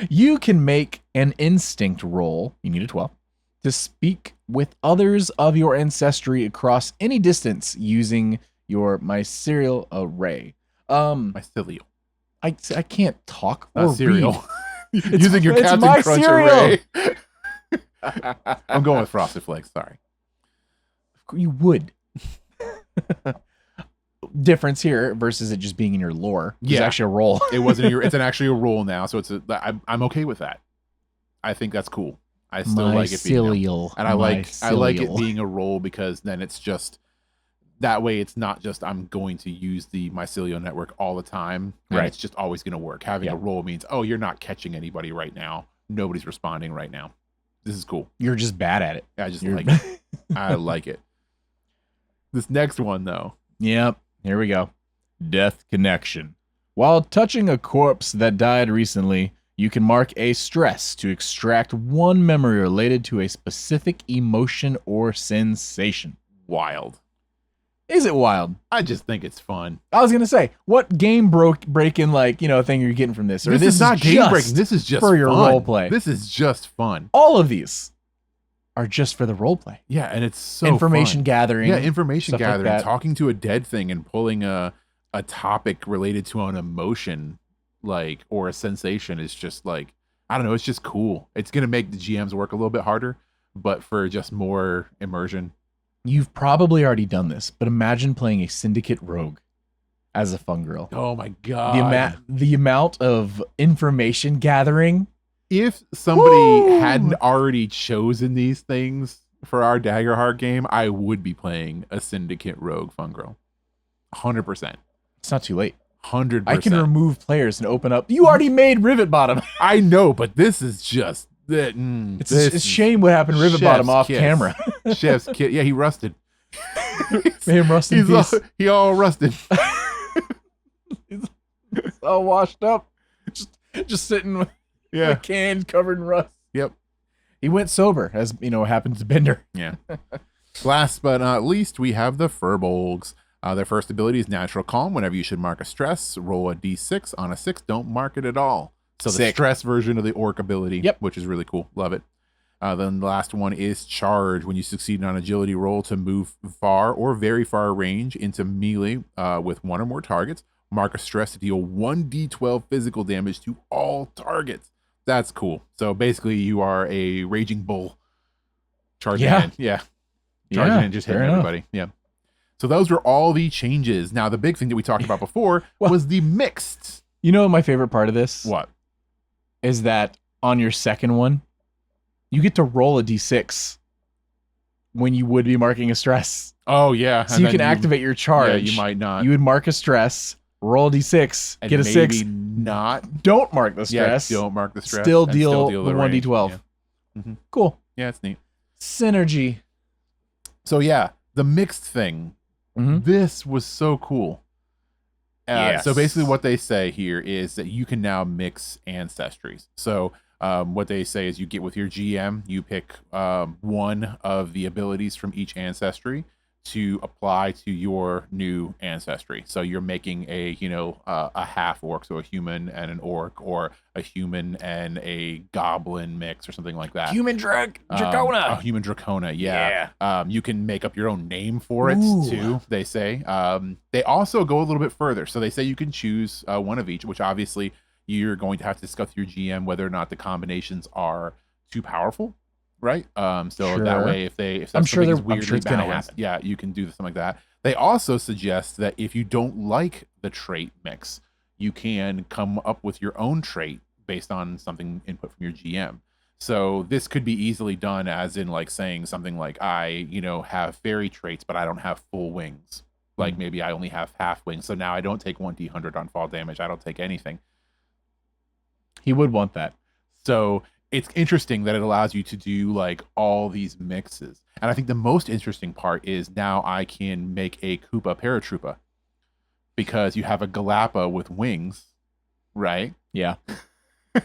You can make an instinct roll. You need a 12 to speak with others of your ancestry across any distance using your mycelial array. Mycelial. I can't talk or cereal. Read. Using your Captain my Crunch cereal. array. I'm going with Frosted Flakes. Sorry. You would. Difference here versus it just being in your lore. It's actually a roll. It wasn't. It's actually a roll now, so I'm okay with that. I think that's cool. I still like it being mycelial. and I like it being a role because then it's just that way. It's not just I'm going to use the mycelial network all the time, and it's just always going to work. Having a role means, oh, you're not catching anybody right now. Nobody's responding right now. This is cool. You're just bad at it. I just like it. I like it. This next one, though. Yep. Here we go. Death Connection. While touching a corpse that died recently, you can mark a stress to extract one memory related to a specific emotion or sensation. Wild. Is it wild? I just think it's fun. I was going to say, what game breaking, like, thing you're getting from this? Or this is not game breaking. This is just for your fun. role play. This is just fun. All of these are just for the role play. Yeah, and it's so information fun. gathering. Yeah, information gathering, like talking to a dead thing and pulling a topic related to an emotion, like, or a sensation is just like, I don't know, it's just cool. It's going to make the GMs work a little bit harder, but for just more immersion. You've probably already done this, but imagine playing a Syndicate rogue as a fun girl. Oh my god. The amount of information gathering. If somebody hadn't already chosen these things for our Daggerheart game, I would be playing a Syndicate rogue fun girl. 100%. It's not too late. 100%. I can remove players and open up. You already made Rivet Bottom. I know, but this is just it's a shame what happened to Rivet Bottom off camera. Chef's kid. Yeah, he rusted. Made him rust in peace. He all rusted. He's all washed up. Just sitting with a can covered in rust. Yep. He went sober, as happened to Bender. Yeah. Last but not least, we have the Furbolgs. Their first ability is Natural Calm. Whenever you should mark a stress, roll a d6. On a 6, don't mark it at all. So the stress version of the orc ability, which is really cool. Love it. Then the last one is Charge. When you succeed on agility roll to move far or very far range into melee with one or more targets, mark a stress to deal 1d12 physical damage to all targets. That's cool. So basically you are a raging bull charging in. Yeah. Charging in and just hitting everybody. Yeah. So those were all the changes. Now, the big thing that we talked about before was the mixed. You know my favorite part of this? What? Is that on your second one, you get to roll a d6 when you would be marking a stress. Oh, yeah. So you can activate your charge. Yeah, you might not. You would mark a stress, roll a d6, and get a 6. Not. Don't mark the stress. Yeah, don't mark the stress. Still deal the 1d12. Yeah. Mm-hmm. Cool. Yeah, it's neat. Synergy. So, yeah, the mixed thing. Mm-hmm. This was so cool. So basically what they say here is that you can now mix ancestries. So what they say is you get with your GM, you pick one of the abilities from each ancestry to apply to your new ancestry. So you're making a half orc, so a human and an orc, or a human and a goblin mix or something like that. Human Dracona. A human Dracona, yeah. You can make up your own name for it too, they say. They also go a little bit further. So they say you can choose one of each, which obviously you're going to have to discuss with your GM whether or not the combinations are too powerful. Right. That way, if I'm sure weirdly it's going to happen. Yeah, you can do something like that. They also suggest that if you don't like the trait mix, you can come up with your own trait based on something input from your GM. So this could be easily done as in like saying something like, I, have fairy traits, but I don't have full wings. Like maybe I only have half wings. So now I don't take 1d100 on fall damage. I don't take anything. He would want that. So it's interesting that it allows you to do like all these mixes. And I think the most interesting part is now I can make a Koopa Paratroopa because you have a Galapa with wings, right? Yeah.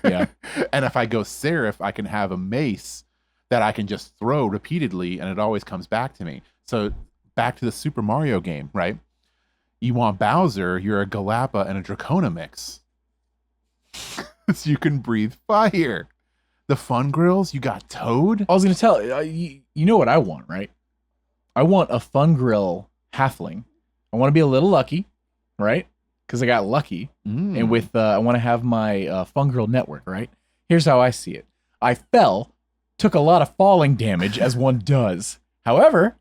Yeah. And if I go Seraph, I can have a mace that I can just throw repeatedly and it always comes back to me. So back to the Super Mario game, right? You want Bowser, you're a Galapa and a Dracona mix. So you can breathe fire. The Fun Grills, you got Toad. I was going to tell you know what I want, right? I want a Fun Grill halfling. I want to be a little lucky, right? Because I got lucky. And with I want to have my Fun Grill network, right? Here's how I see it. I fell, took a lot of falling damage, as one does. However,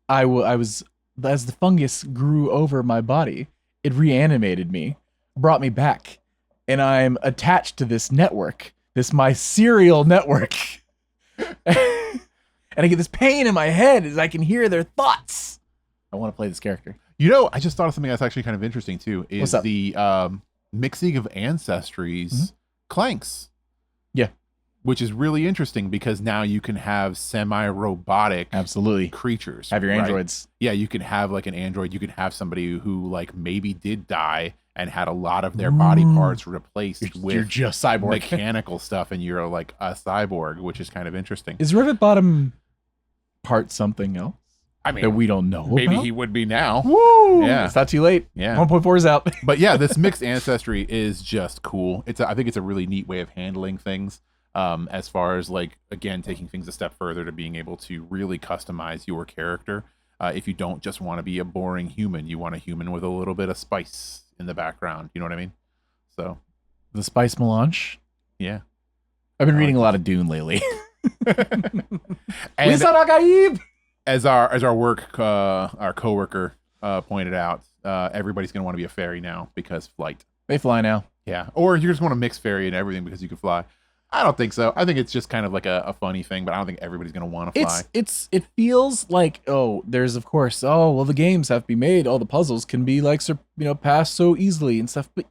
I was, as the fungus grew over my body, it reanimated me, brought me back. And I'm attached to this network this my serial network. And I get this pain in my head as I can hear their thoughts. I want to play this character. You know, I just thought of something that's actually kind of interesting too. Is What's up? the mixing of ancestries clanks? Yeah, which is really interesting because now you can have semi-robotic absolutely creatures. Have your right? androids. Yeah, you can have like an android. You can have somebody who like maybe did die and had a lot of their body parts replaced with you're just cyborg mechanical stuff, and you're like a cyborg, which is kind of interesting. Is Rivet Bottom part something else? I mean, that we don't know maybe about? he would be now. Woo! Yeah. It's not too late. Yeah. 1.4 is out. But yeah, this mixed ancestry is just cool. I think it's a really neat way of handling things. As far as like, again, taking things a step further to being able to really customize your character. If you don't just want to be a boring human, you want a human with a little bit of spice in the background. You know what I mean? So The spice melange. yeah. I've been reading a lot of Dune lately. And Gaib. as our work, our coworker pointed out, everybody's going to want to be a fairy now because flight. They fly now. Yeah. Or you just want to mix fairy and everything because you can fly. I don't think so. I think it's just kind of like a funny thing, but I don't think everybody's going to want to fly. It feels like, there's of course, the games have to be made. All the puzzles can be like, passed so easily and stuff, but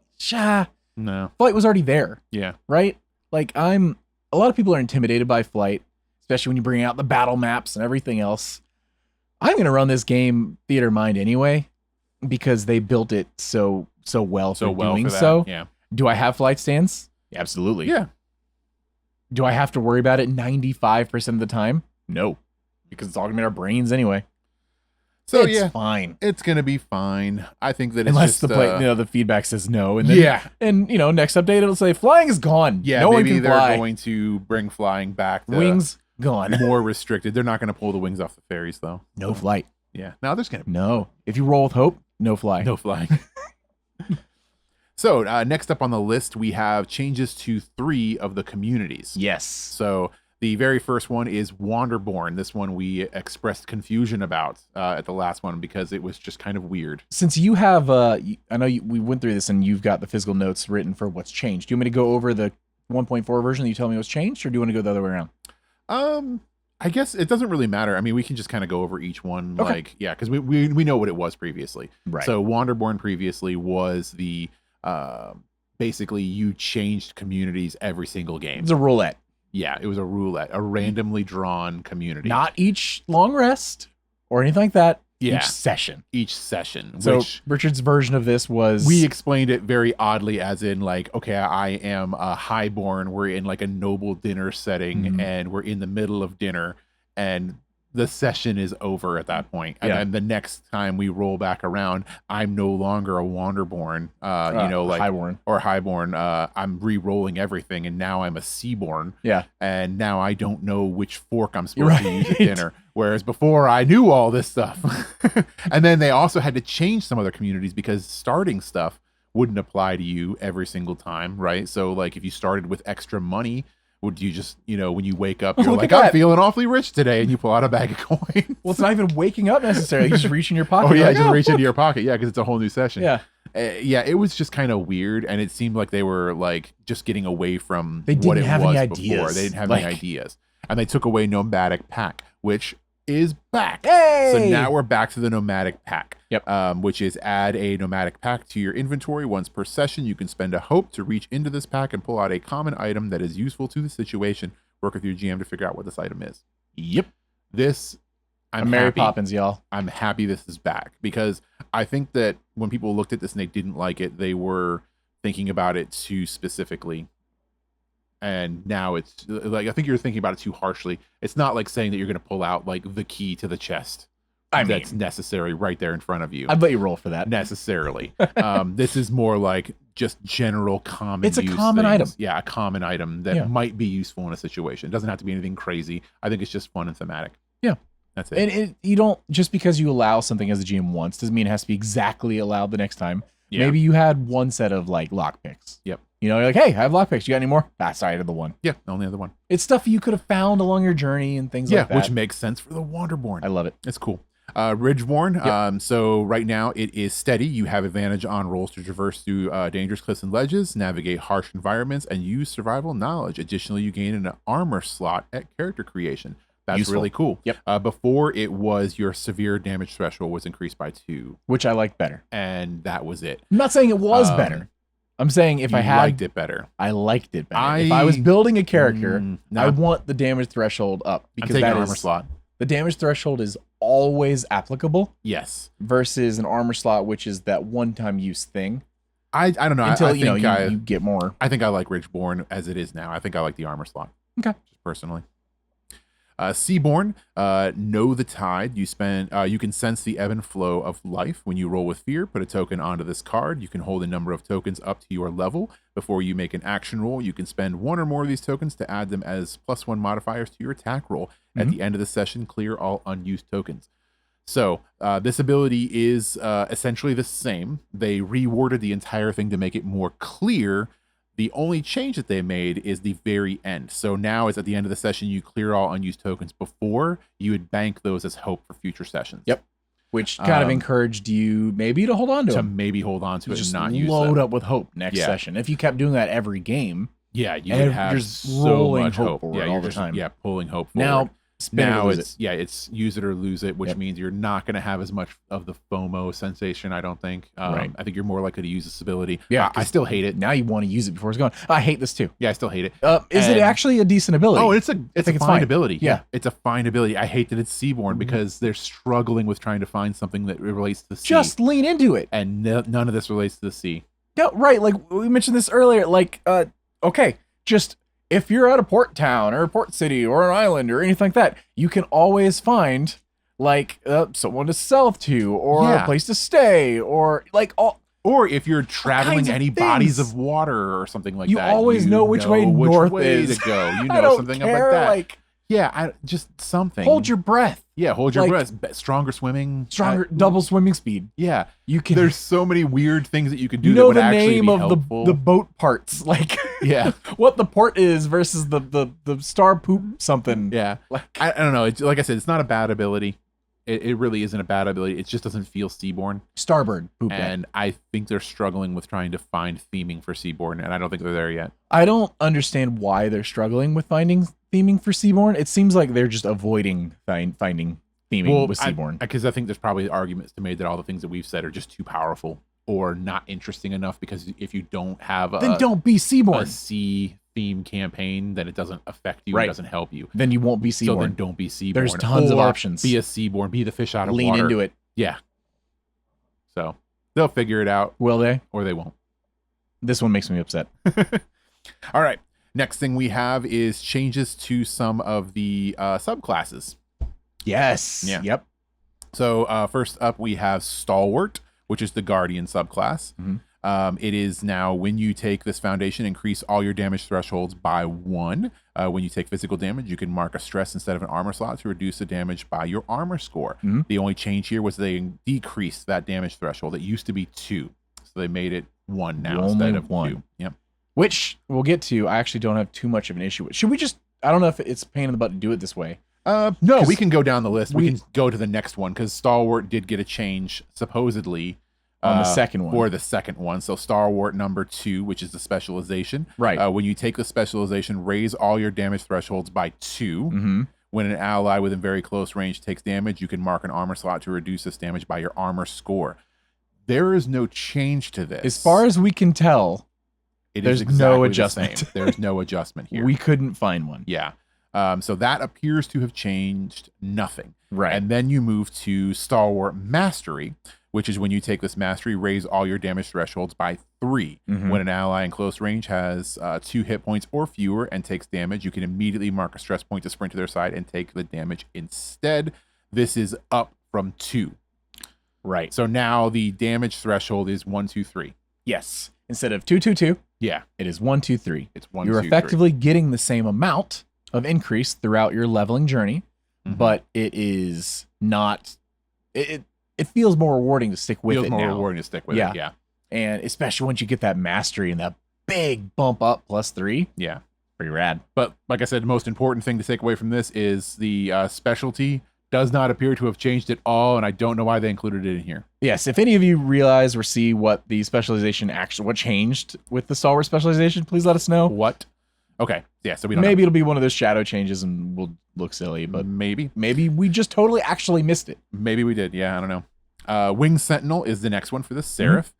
no. flight was already there. Yeah. Right? Like a lot of people are intimidated by flight, especially when you bring out the battle maps and everything else. I'm going to run this game theater mind anyway, because they built it so well for doing so. Yeah. Do I have flight stands? Absolutely. Yeah. Do I have to worry about it 95% of the time? No, because it's all gonna be in our brains anyway. So it's fine. It's gonna be fine. I think that unless it's just, the feedback says no, and then and next update it'll say flying is gone. Yeah, no maybe one can they're fly. going to bring flying back. Wings gone. More restricted. They're not going to pull the wings off the fairies though. No flight. Yeah. No, there's gonna be no. If you roll with hope, no fly. No flying. So next up on the list, we have changes to 3 of the communities. Yes. So the very first one is Wanderborn. This one we expressed confusion about at the last one because it was just kind of weird. Since you have, I know we went through this and you've got the physical notes written for what's changed. Do you want me to go over the 1.4 version that you tell me what's changed, or do you want to go the other way around? I guess it doesn't really matter. I mean, we can just kind of go over each one, okay. Because we know what it was previously. Right. So Wanderborn previously was the basically you changed communities every single game. It's a roulette. Yeah, it was a roulette, a randomly drawn community. Not each long rest or anything like that. Yeah. Each session. So which Richard's version of this was... We explained it very oddly as in like, okay, I am a highborn. We're in like a noble dinner setting and we're in the middle of dinner and the session is over at that point. And then the next time we roll back around, I'm no longer a Wanderborn, like highborn. Or highborn. I'm re-rolling everything and now I'm a Seaborn. Yeah. And now I don't know which fork I'm supposed to use at dinner. Whereas before I knew all this stuff. And then they also had to change some other communities because starting stuff wouldn't apply to you every single time, right? So like if you started with extra money, would you just, when you wake up, you're like, I'm feeling awfully rich today, and you pull out a bag of coins? Well, it's not even waking up necessarily. You just reach in your pocket. Oh, yeah, just reach into your pocket. Yeah, because it's a whole new session. Yeah. It was just kind of weird, and it seemed like they were like just getting away from what it was before. They didn't have any ideas. And they took away Nomadic Pack, which is back. Hey! So now we're back to the Nomadic Pack. Yep. Which is add a Nomadic Pack to your inventory once per session. You can spend a hope to reach into this pack and pull out a common item that is useful to the situation. Work with your GM to figure out what this item is. Yep. I'm Mary happy. Poppins, y'all. I'm happy this is back because I think that when people looked at this and they didn't like it, they were thinking about it too specifically. And now it's like, I think you're thinking about it too harshly. It's not like saying that you're going to pull out like the key to the chest that's necessary right there in front of you. I bet you roll for that. Necessarily. This is more like just general common It's a use common things. item. Yeah, a common item that might be useful in a situation. It doesn't have to be anything crazy. I think it's just fun and thematic. Yeah. That's it. And you don't, just because you allow something as a GM once doesn't mean it has to be exactly allowed the next time. Yeah. Maybe you had one set of like lockpicks. Yep. You're like, hey, I have lockpicks. You got any more? Sorry, I had the one. Yeah, only other one. It's stuff you could have found along your journey and things like that. Which makes sense for the Wanderborn. I love it. It's cool. Ridgeborn. Yep. So right now it is steady. You have advantage on rolls to traverse through dangerous cliffs and ledges, navigate harsh environments, and use survival knowledge. Additionally, you gain an armor slot at character creation. That's Useful. really cool. Yep. Before it was your severe damage threshold was increased by 2, which I like better. And that was it. I'm not saying it was better. I'm saying if I had liked it better. I liked it better. If I was building a character, no. I want the damage threshold up because I'm taking that armor slot. The damage threshold is always applicable. Yes. Versus an armor slot, which is that one-time use thing. I don't know. Until I you get more. I think I like Ridgeborn as it is now. I think I like the armor slot. Okay. Just personally. Seaborn, know the tide. You can sense the ebb and flow of life. When you roll with fear, put a token onto this card. You can hold a number of tokens up to your level. Before you make an action roll, you can spend 1 or more of these tokens to add them as +1 modifiers to your attack roll. At the end of the session, clear all unused tokens. So this ability is essentially the same. They reworded the entire thing to make it more clear. The only change that they made is the very end. So now it's at the end of the session, you clear all unused tokens. Before, you would bank those as hope for future sessions. Yep. Which kind of encouraged you maybe to hold on to them. Maybe hold on to it just and not use load up with hope next session. If you kept doing that every game. Yeah, you would have just so much hope hope. all the time. Yeah, pulling hope forward. Now, it's use it or lose it, which means you're not going to have as much of the FOMO sensation, I don't think. Right. I think you're more likely to use this ability. Yeah, I still hate it. Now you want to use it before it's gone. I hate this too. Yeah, I still hate it. Is it actually a decent ability? Oh, it's a fine ability. Yeah, it's a fine ability. I hate that it's Seaborn because they're struggling with trying to find something that relates to the sea. Just lean into it. And none of this relates to the sea. No, right. Like we mentioned this earlier. Like, okay, just if you're at a port town or a port city or an island or anything like that, you can always find like someone to sell to or a place to stay or like all. Or if you're traveling any bodies of water or something like that, you always know which way north is to go. You know something about that. Like, yeah, just something. Hold your breath. Yeah, hold your breath. Stronger swimming. Double swimming speed. Yeah. You can. There's so many weird things that you can do. You know that would the name of helpful. the boat parts. Like, yeah, what the port is versus the star poop something. Yeah. Like, I don't know. Like I said, it's not a bad ability. It really isn't a bad ability. It just doesn't feel Seaborn. Starboard poop. And I think they're struggling with trying to find theming for Seaborn, and I don't think they're there yet. I don't understand why they're struggling with finding theming for Seaborn. It seems like they're just avoiding finding theming with Seaborn. Because I think there's probably arguments to be made that all the things that we've said are just too powerful or not interesting enough, because if you don't have then don't be Seaborn. A sea theme campaign, then it doesn't affect you. It doesn't help you. Then you won't be Seaborn. So then don't be Seaborn. There's tons of options. Be a Seaborn. Be the fish out of water. Lean into it. Yeah. So they'll figure it out. Will they? Or they won't. This one makes me upset. All right. Next thing we have is changes to some of the subclasses. Yes. Yeah. Yep. So first up, we have Stalwart, which is the Guardian subclass. It is now, when you take this foundation, increase all your damage thresholds by 1. When you take physical damage, you can mark a stress instead of an armor slot to reduce the damage by your armor score. The only change here was they decreased that damage threshold. It used to be 2. So they made it 1 now instead of 1. 2. Yep. Which we'll get to. I actually don't have too much of an issue with. Should we just, I don't know if it's a pain in the butt to do it this way. No, we can go down the list. We can go to the next one, because Stalwart did get a change, supposedly, on the second one. For the second one. So Stalwart number 2, which is the specialization. Right. When you take the specialization, raise all your damage thresholds by 2. When an ally within very close range takes damage, you can mark an armor slot to reduce this damage by your armor score. There is no change to this. As far as we can tell, there's no adjustment. There's no adjustment here. We couldn't find one. Yeah. So that appears to have changed nothing. Right. And then you move to Stalwart Mastery, which is when you take this mastery, raise all your damage thresholds by 3. When an ally in close range has 2 hit points or fewer and takes damage, you can immediately mark a stress point to sprint to their side and take the damage instead. This is up from 2. Right. So now the damage threshold is 1, 2, 3. Yes. Instead of 2, 2, 2. Yeah. It is 1, 2, 3. It's 1, You're 2, effectively getting the same amount of increase throughout your leveling journey, but it is not. It feels more rewarding to stick with it now. Rewarding to stick with it. Yeah. And especially once you get that mastery and that big bump up +3. Yeah. Pretty rad. But like I said, the most important thing to take away from this is the specialty does not appear to have changed at all, and I don't know why they included it in here. Yes, if any of you realize or see what the specialization what changed with the stalwart specialization, please let us know. What? Okay, yeah, so we don't Maybe know. it'll be one of those shadow changes and we'll look silly, but maybe we just totally actually missed it. Maybe we did. Yeah, I don't know. Winged Sentinel is the next one for the Seraph.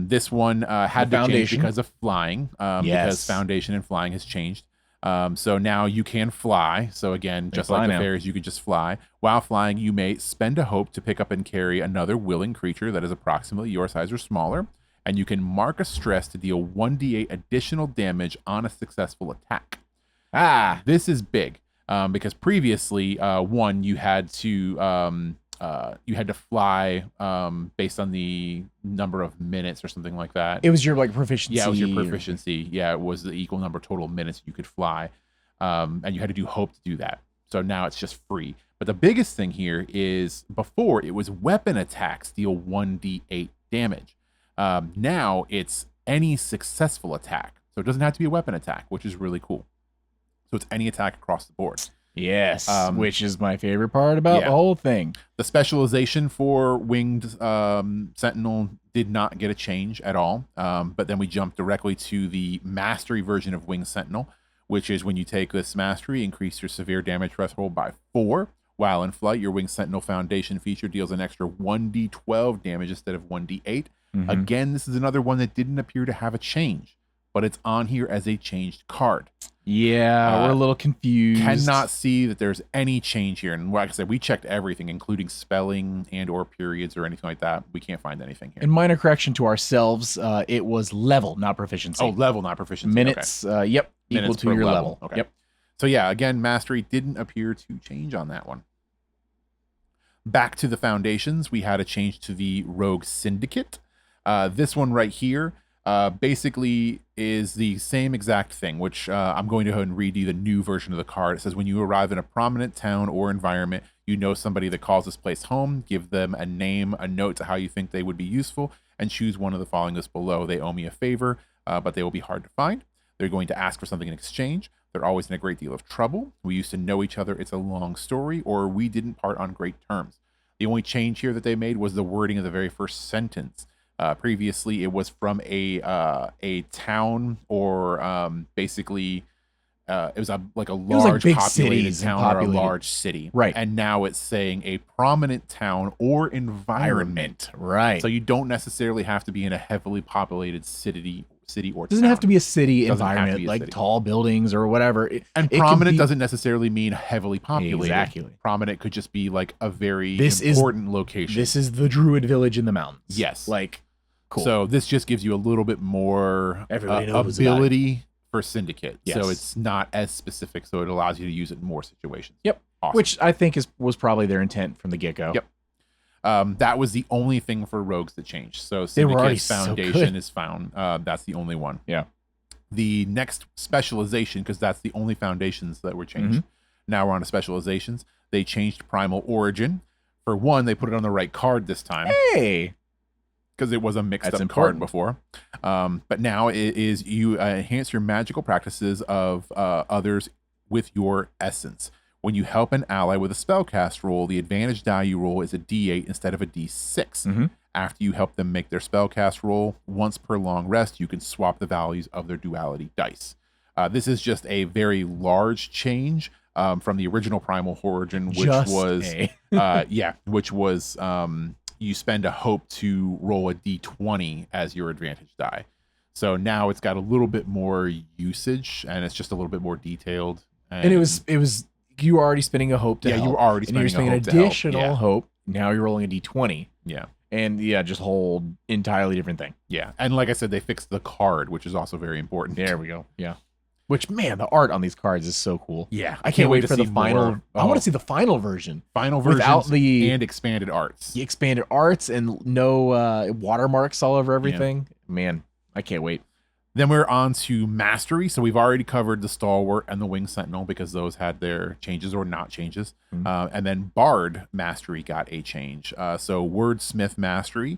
This one had to change because of flying, because Foundation and flying has changed. So now you can fly. So again, just like the fairies, you can just fly. While flying, you may spend a hope to pick up and carry another willing creature that is approximately your size or smaller. And you can mark a stress to deal 1d8 additional damage on a successful attack. This is big because previously, you had to fly based on the number of minutes or something like that. It was your proficiency. Yeah, it was your proficiency. Yeah, it was the equal number of total minutes you could fly, and you had to do hope to do that. So now it's just free. But the biggest thing here is before it was weapon attacks deal 1d8 damage. Now it's any successful attack. So it doesn't have to be a weapon attack, which is really cool. So it's any attack across the board. Yes, which is my favorite part about the whole thing. The specialization for Winged Sentinel did not get a change at all. But then we jumped directly to the Mastery version of Winged Sentinel, which is when you take this Mastery, increase your severe damage threshold by 4. While in flight, your Winged Sentinel Foundation feature deals an extra 1d12 damage instead of 1d8. Again, this is another one that didn't appear to have a change, but it's on here as a changed card. Yeah, we're a little confused. Cannot see that there's any change here. And like I said, we checked everything, including spelling and or periods or anything like that. We can't find anything here. And minor correction to ourselves, it was level, not proficiency. Oh, level, not proficiency. Minutes, yep, equal to your level. Okay. Yep. So yeah, again, Mastery didn't appear to change on that one. Back to the Foundations, we had a change to the Rogue Syndicate. This one right here basically is the same exact thing, which I'm going to go ahead and read you the new version of the card. It says, when you arrive in a prominent town or environment, you know somebody that calls this place home, give them a name, a note to how you think they would be useful, and choose one of the following lists below. They owe me a favor, but they will be hard to find. They're going to ask for something in exchange. They're always in a great deal of trouble. We used to know each other. It's a long story, or we didn't part on great terms. The only change here that they made was the wording of the very first sentence. Previously, it was from a town or basically it was a large populated town or a large city. Right. And now it's saying a prominent town or environment. Right. So you don't necessarily have to be in a heavily populated city or doesn't town. have to be a city environment like city. Tall buildings or whatever. And prominent doesn't necessarily mean heavily populated. Exactly. Prominent could just be like a very important location. This is the Druid village in the mountains. Yes. Like, cool. So this just gives you a little bit more ability for Syndicate. Yes. So it's not as specific, so it allows you to use it in more situations. Yep. Awesome. Which I think was probably their intent from the get-go. Yep. That was the only thing for rogues that changed. So Syndicate's Foundation is found. That's the only one. Yeah. The next specialization, because that's the only foundations that were changed. Now we're on to specializations. They changed Primal Origin. For one, they put it on the right card this time. Hey! Because it was a mixed up card before. But now it is you enhance your magical practices of others with your essence. When you help an ally with a spellcast roll, the advantage die you roll is a D8 instead of a D6. After you help them make their spellcast roll, once per long rest, you can swap the values of their duality dice. This is just a very large change from the original Primal Origin, which was you spend a hope to roll a D20 as your advantage die. So now it's got a little bit more usage, and it's just a little bit more detailed. And it was you were already spending a hope to help. You were already spending an additional hope. Now you're rolling a D20. Yeah. And just whole entirely different thing. Yeah. And like I said, they fixed the card, which is also very important. There we go. Yeah. Which, man, the art on these cards is so cool. Yeah. I can't wait for the final. I want to see the final version. Final version without and expanded arts. The expanded arts and no watermarks all over everything. Yeah. Man, I can't wait. Then we're on to Mastery. So we've already covered the Stalwart and the Winged Sentinel because those had their changes or not changes. And then Bard Mastery got a change. So Wordsmith Mastery,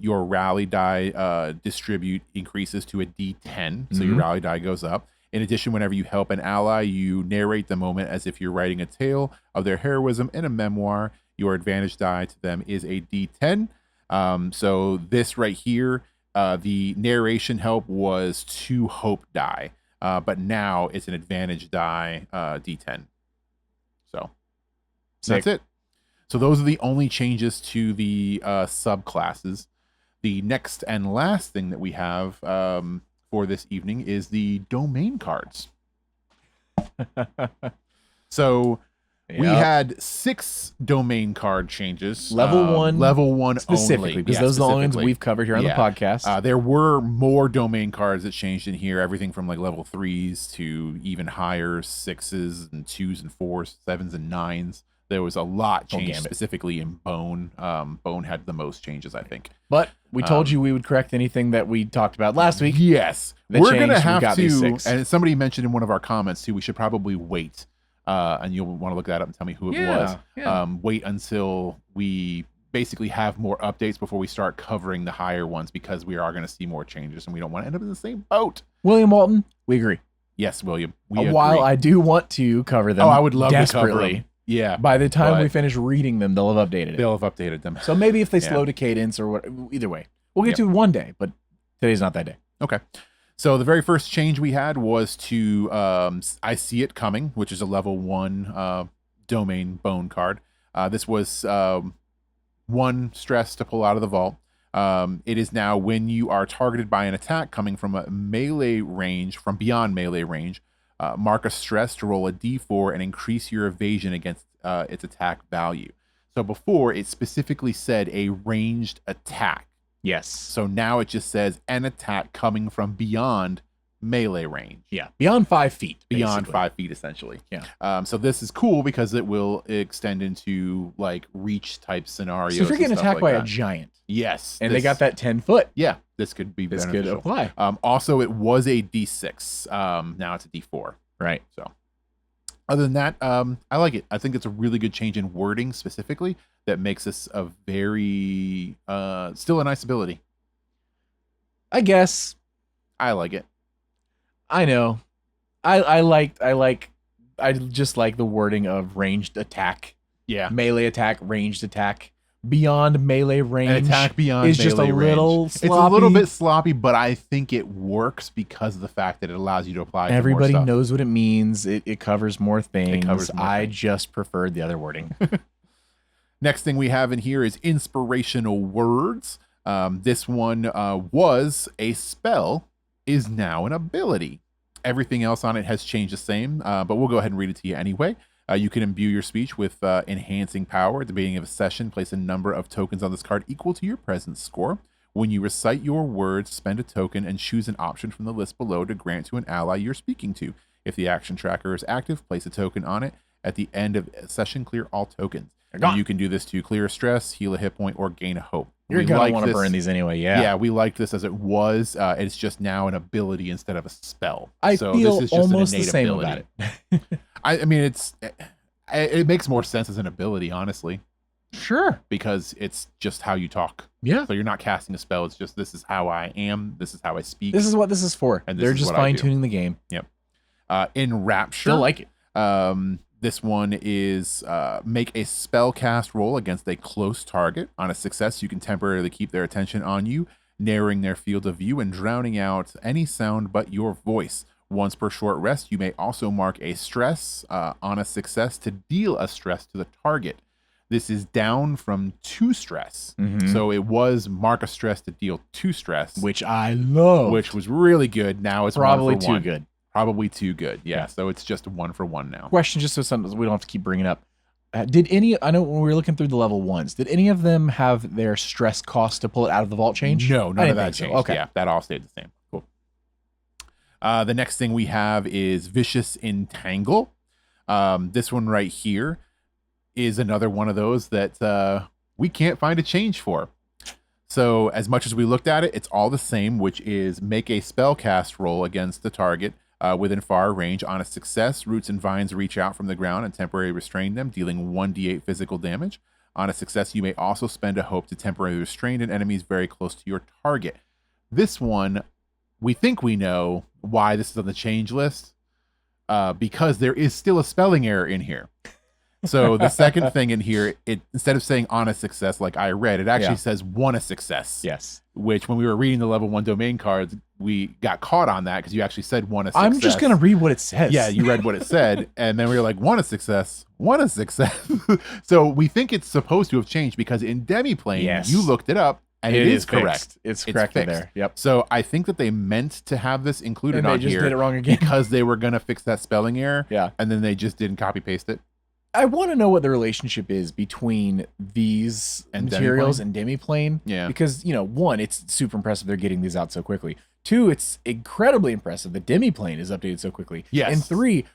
your rally die distribute increases to a D10. So your rally die goes up. In addition, whenever you help an ally, you narrate the moment as if you're writing a tale of their heroism in a memoir. Your advantage die to them is a D10. So this right here, the narration help was 2 hope die, but now it's an advantage die D10. So that's it. So those are the only changes to the subclasses. The next and last thing that we have for this evening is the domain cards. So we had 6 domain card changes. Level 1 specifically, only. Because those are the only ones we've covered here on the podcast. There were more domain cards that changed in here. Everything from like level 3s to even higher 6s and 2s and 4s, 7s and 9s. There was a lot changed specifically in Bone. Bone had the most changes, I think. But we told you we would correct anything that we talked about last week. Yes. We're going to have to, and somebody mentioned in one of our comments too, we should probably wait. And you'll want to look that up and tell me who it was. Yeah. Wait until we basically have more updates before we start covering the higher ones, because we are going to see more changes and we don't want to end up in the same boat. William Walton, we agree. Yes, William. We agree. While I do want to cover them, I would love desperately. To cover them. Yeah. By the time we finish reading them, they'll have updated it. They'll have updated them. So maybe if they slow to cadence or what, either way. We'll get to one day, but today's not that day. Okay. So the very first change we had was to I See It Coming, which is a level 1 domain bone card. This was 1 stress to pull out of the vault. It is now when you are targeted by an attack coming from a melee range, from beyond melee range, mark a stress to roll a d4 and increase your evasion against its attack value. So before, it specifically said a ranged attack. Yes. So now it just says an attack coming from beyond melee range. Yeah. Beyond 5 feet. Beyond basically. 5 feet, essentially. Yeah. So this is cool because it will extend into like reach type scenarios. So if you're getting attacked by a giant. Yes. And they got that 10 foot. Yeah. This could be This beneficial. could apply. Also, it was a D6. Now it's a D4. Right. So other than that, I like it. I think it's a really good change in wording specifically that makes this a very, still a nice ability. I guess. I like it. I know. I just like the wording of ranged attack. Yeah. Melee attack, ranged attack. Beyond melee range. An attack beyond is just a little sloppy. It's a little bit sloppy, but I think it works because of the fact that it allows you to apply. Everybody to more knows what it means. It covers more things. I just preferred the other wording. Next thing we have in here is inspirational words. This one was a spell, is now an ability. Everything else on it has changed the same, but we'll go ahead and read it to you anyway. You can imbue your speech with enhancing power. At the beginning of a session, place a number of tokens on this card equal to your presence score. When you recite your words, spend a token and choose an option from the list below to grant to an ally you're speaking to. If the action tracker is active, place a token on it. At the end of a session, clear all tokens. You can do this to clear a stress, heal a hit point, or gain a hope. You're going to want to burn these anyway, yeah. Yeah, we liked this as it was. It's just now an ability instead of a spell. I feel this is just almost the same ability. About it. I mean, it makes more sense as an ability, honestly. Sure. Because it's just how you talk. Yeah. So you're not casting a spell. It's just, this is how I am. This is how I speak. This is what this is for. And they're just fine-tuning the game. Yep. In Rapture. Still like it. This one is make a spell cast roll against a close target. On a success, you can temporarily keep their attention on you, narrowing their field of view and drowning out any sound but your voice. Once per short rest, you may also mark a stress on a success to deal a stress to the target. This is down from 2 stress. Mm-hmm. So it was mark a stress to deal 2 stress. Which I love. Which was really good. Now it's probably 1 for 1. Too good. Probably too good. Yeah. So it's just 1 for 1 now. Question, just so something we don't have to keep bringing up. Did any, I know when we were looking through the level 1s, did any of them have their stress cost to pull it out of the vault change? No, none of that changed. So. Okay. Yeah, that all stayed the same. Cool. The next thing we have is Vicious Entangle. This one right here is another one of those that we can't find a change for. So as much as we looked at it, it's all the same, which is make a spell cast roll against the target within far range. On a success, roots and vines reach out from the ground and temporarily restrain them, dealing 1d8 physical damage. On a success, you may also spend a hope to temporarily restrain an enemies very close to your target. This one we think we know why this is on the change list, because there is still a spelling error in here. So the second thing in here, it instead of saying on a success like I read, it actually says won a success. Yes. Which when we were reading the level 1 domain cards, we got caught on that because you actually said won a success. I'm just going to read what it says. Yeah, you read what it said. And then we were like, won a success. So we think it's supposed to have changed because in Demiplane, you looked it up and it is correct. It's corrected there. Yep. So I think that they meant to have this included on here. They just did it wrong again. Because they were going to fix that spelling error. Yeah. And then they just didn't copy paste it. I want to know what the relationship is between these materials and Demiplane. Yeah. Because, one, it's super impressive they're getting these out so quickly. Two, it's incredibly impressive that Demiplane is updated so quickly. Yes. And three,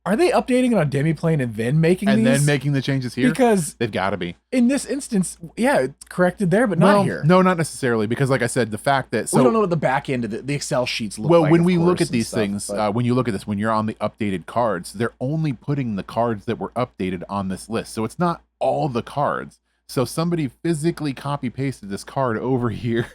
are they updating it on Demiplane and then making these? And then making the changes here? Because they've got to be. In this instance, it's corrected there, but not here. No, not necessarily. Because like I said, the fact that... we don't know what the back end of the Excel sheets look like. Well, when we look at these things, when you look at this, when you're on the updated cards, they're only putting the cards that were updated on this list. So it's not all the cards. So somebody physically copy-pasted this card over here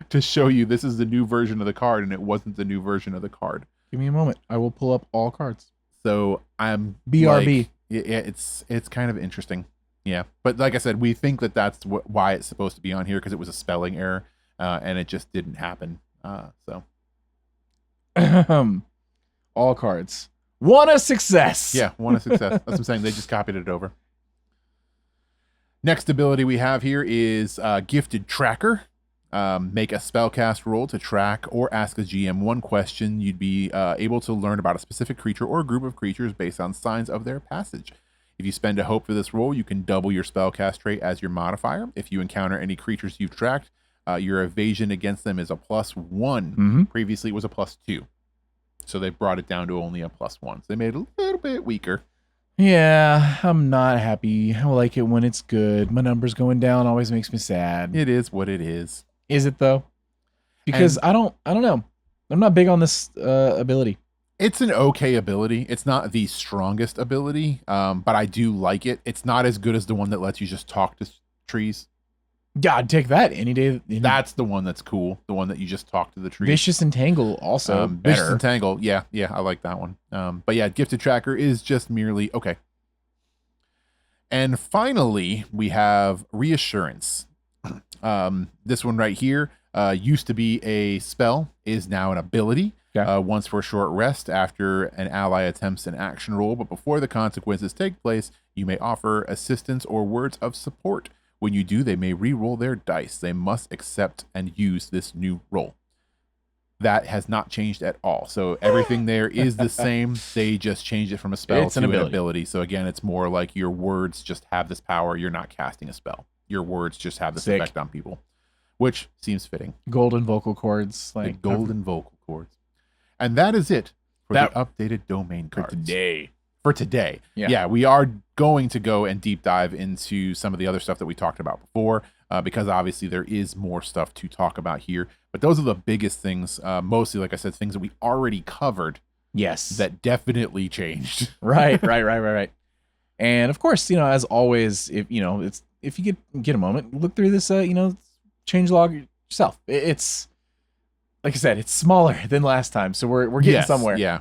to show you this is the new version of the card, and it wasn't the new version of the card. Give me a moment. I will pull up all cards. So I'm BRB. It's kind of interesting. Yeah. But like I said, we think that that's why it's supposed to be on here, because it was a spelling error, and it just didn't happen. So all cards. Won a success. Yeah, won a success. That's what I'm saying. They just copied it over. Next ability we have here is Gifted Tracker. Make a spellcast roll to track or ask a GM one question. You'd be able to learn about a specific creature or group of creatures based on signs of their passage. If you spend a hope for this roll, you can double your spellcast trait as your modifier. If you encounter any creatures you've tracked, your evasion against them is a +1. Mm-hmm. Previously, it was a +2. So they brought it down to only a +1. So they made it a little bit weaker. Yeah, I'm not happy. I like it when it's good. My numbers going down always makes me sad. It is what it is. Is it though? Because I don't know. I'm not big on this ability. It's an okay ability. It's not the strongest ability, but I do like it. It's not as good as the one that lets you just talk to trees. Yeah, I'd take that any day. That's the one that's cool. The one that you just talk to the trees. Vicious Entangle also better. Vicious Entangle, yeah, I like that one. But yeah, Gifted Tracker is just merely okay. And finally, we have Reassurance. This one right here used to be a spell, is now an ability. Yeah. Once for a short rest after an ally attempts an action roll, but before the consequences take place, you may offer assistance or words of support. When you do, they may re-roll their dice. They must accept and use this new roll. That has not changed at all. So everything there is the same. They just changed it from a spell to an ability. So again, it's more like your words just have this power. You're not casting a spell. Your words just have this effect on people, which seems fitting. Golden vocal cords. Like golden vocal cords. And that is it for the updated domain cards. For today. Yeah, we are going to go and deep dive into some of the other stuff that we talked about before, because obviously there is more stuff to talk about here. But those are the biggest things, mostly, like I said, things that we already covered. That definitely changed. Right. And of course, as always, if you get a moment, look through this, change log yourself. It's like I said, it's smaller than last time, so we're getting somewhere. Yeah,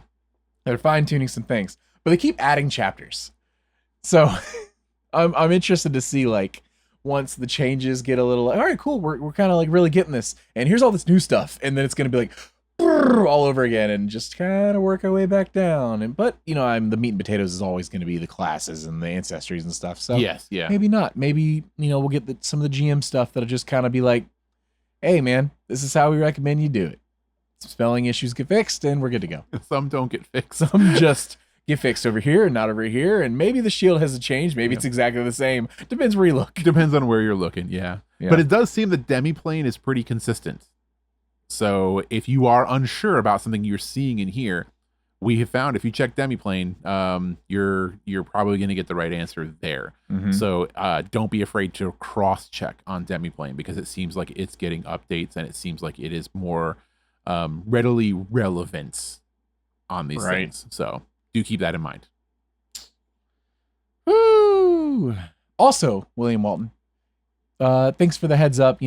they're fine tuning some things, but they keep adding chapters. So I'm interested to see, like, once the changes get a little, all right, cool, we're kind of like really getting this, and here's all this new stuff, and then it's gonna be like all over again, and just kind of work our way back down. But I'm the meat and potatoes is always going to be the classes and the ancestries and stuff. So maybe not. Maybe we'll get some of the GM stuff that'll just kind of be like, hey man, this is how we recommend you do it. Some spelling issues get fixed, and we're good to go. Some don't get fixed. Some just get fixed over here and not over here, and maybe the shield hasn't changed. Maybe it's exactly the same. Depends where you look. Depends on where you're looking. Yeah. But it does seem the Demiplane is pretty consistent. So if you are unsure about something you're seeing in here, we have found if you check Demiplane, you're probably going to get the right answer there. Mm-hmm. So don't be afraid to cross-check on Demiplane, because it seems like it's getting updates, and it seems like it is more readily relevant on these things. So do keep that in mind. Woo! Also, William Walton, thanks for the heads up.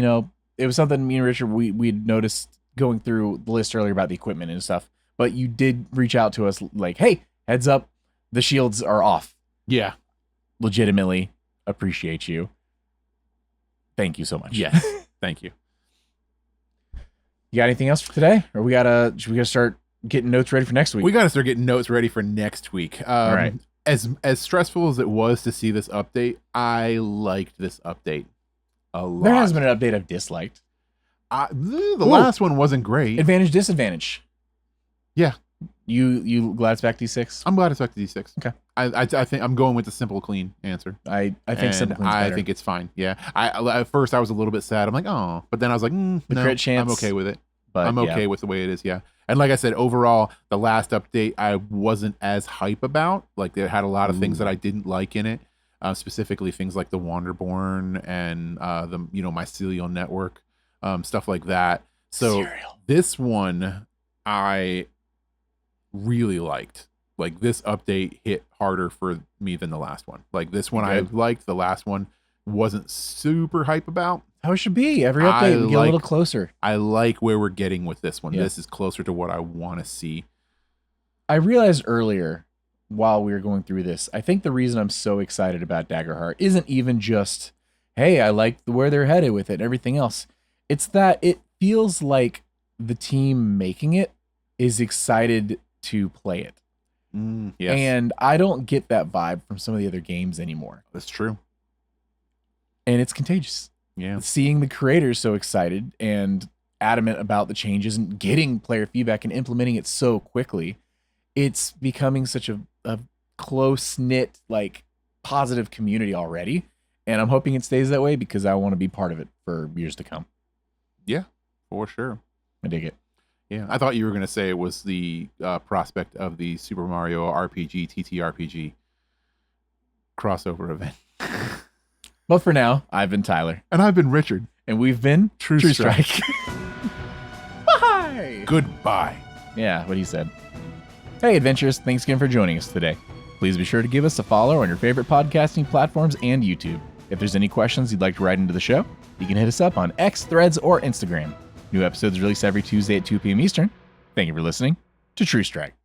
It was something me and Richard we'd noticed going through the list earlier about the equipment and stuff, but you did reach out to us like, hey, heads up, the shields are off. Yeah. Legitimately appreciate you. Thank you so much. Yes. Thank you. You got anything else for today? Or should we start getting notes ready for next week? We got to start getting notes ready for next week. All right. As stressful as it was to see this update, I liked this update a lot. There has been an update I've disliked. The last one wasn't great. Advantage, disadvantage. Yeah. You glad it's back to D6? I'm glad it's back to D6. Okay. I think I'm going with the simple, clean answer. I think simple clean's I better. think it's fine. Yeah. At first I was a little bit sad. I'm like, oh, but then I was like, no, crit chance, I'm okay with it. But I'm okay with the way it is. Yeah. And like I said, overall, the last update I wasn't as hype about. Like, it had a lot of things that I didn't like in it. Specifically things like the Wanderborn and the mycelial network, stuff like that. So this one I really liked. Like, this update hit harder for me than the last one. Like, this one I liked. The last one wasn't super hype about. How it should be. Every update we get a little closer. I like where we're getting with this one. Yeah. This is closer to what I want to see. I realized earlier while we were going through this, I think the reason I'm so excited about Daggerheart isn't even just, hey, I like where they're headed with it and everything else. It's that it feels like the team making it is excited to play it. Yes. And I don't get that vibe from some of the other games anymore. That's true. And it's contagious. Yeah. Seeing the creators so excited and adamant about the changes and getting player feedback and implementing it so quickly, it's becoming such a close-knit, like, positive community already. And I'm hoping it stays that way because I want to be part of it for years to come. Yeah, for sure. I dig it. Yeah, I thought you were going to say it was the prospect of the Super Mario RPG TTRPG crossover event. But for now, I've been Tyler. And I've been Richard. And we've been True Strike. Bye! Goodbye. Yeah, what he said. Hey, adventurers, thanks again for joining us today. Please be sure to give us a follow on your favorite podcasting platforms and YouTube. If there's any questions you'd like to write into the show, you can hit us up on X, Threads, or Instagram. New episodes released every Tuesday at 2 p.m. Eastern. Thank you for listening to True Strike.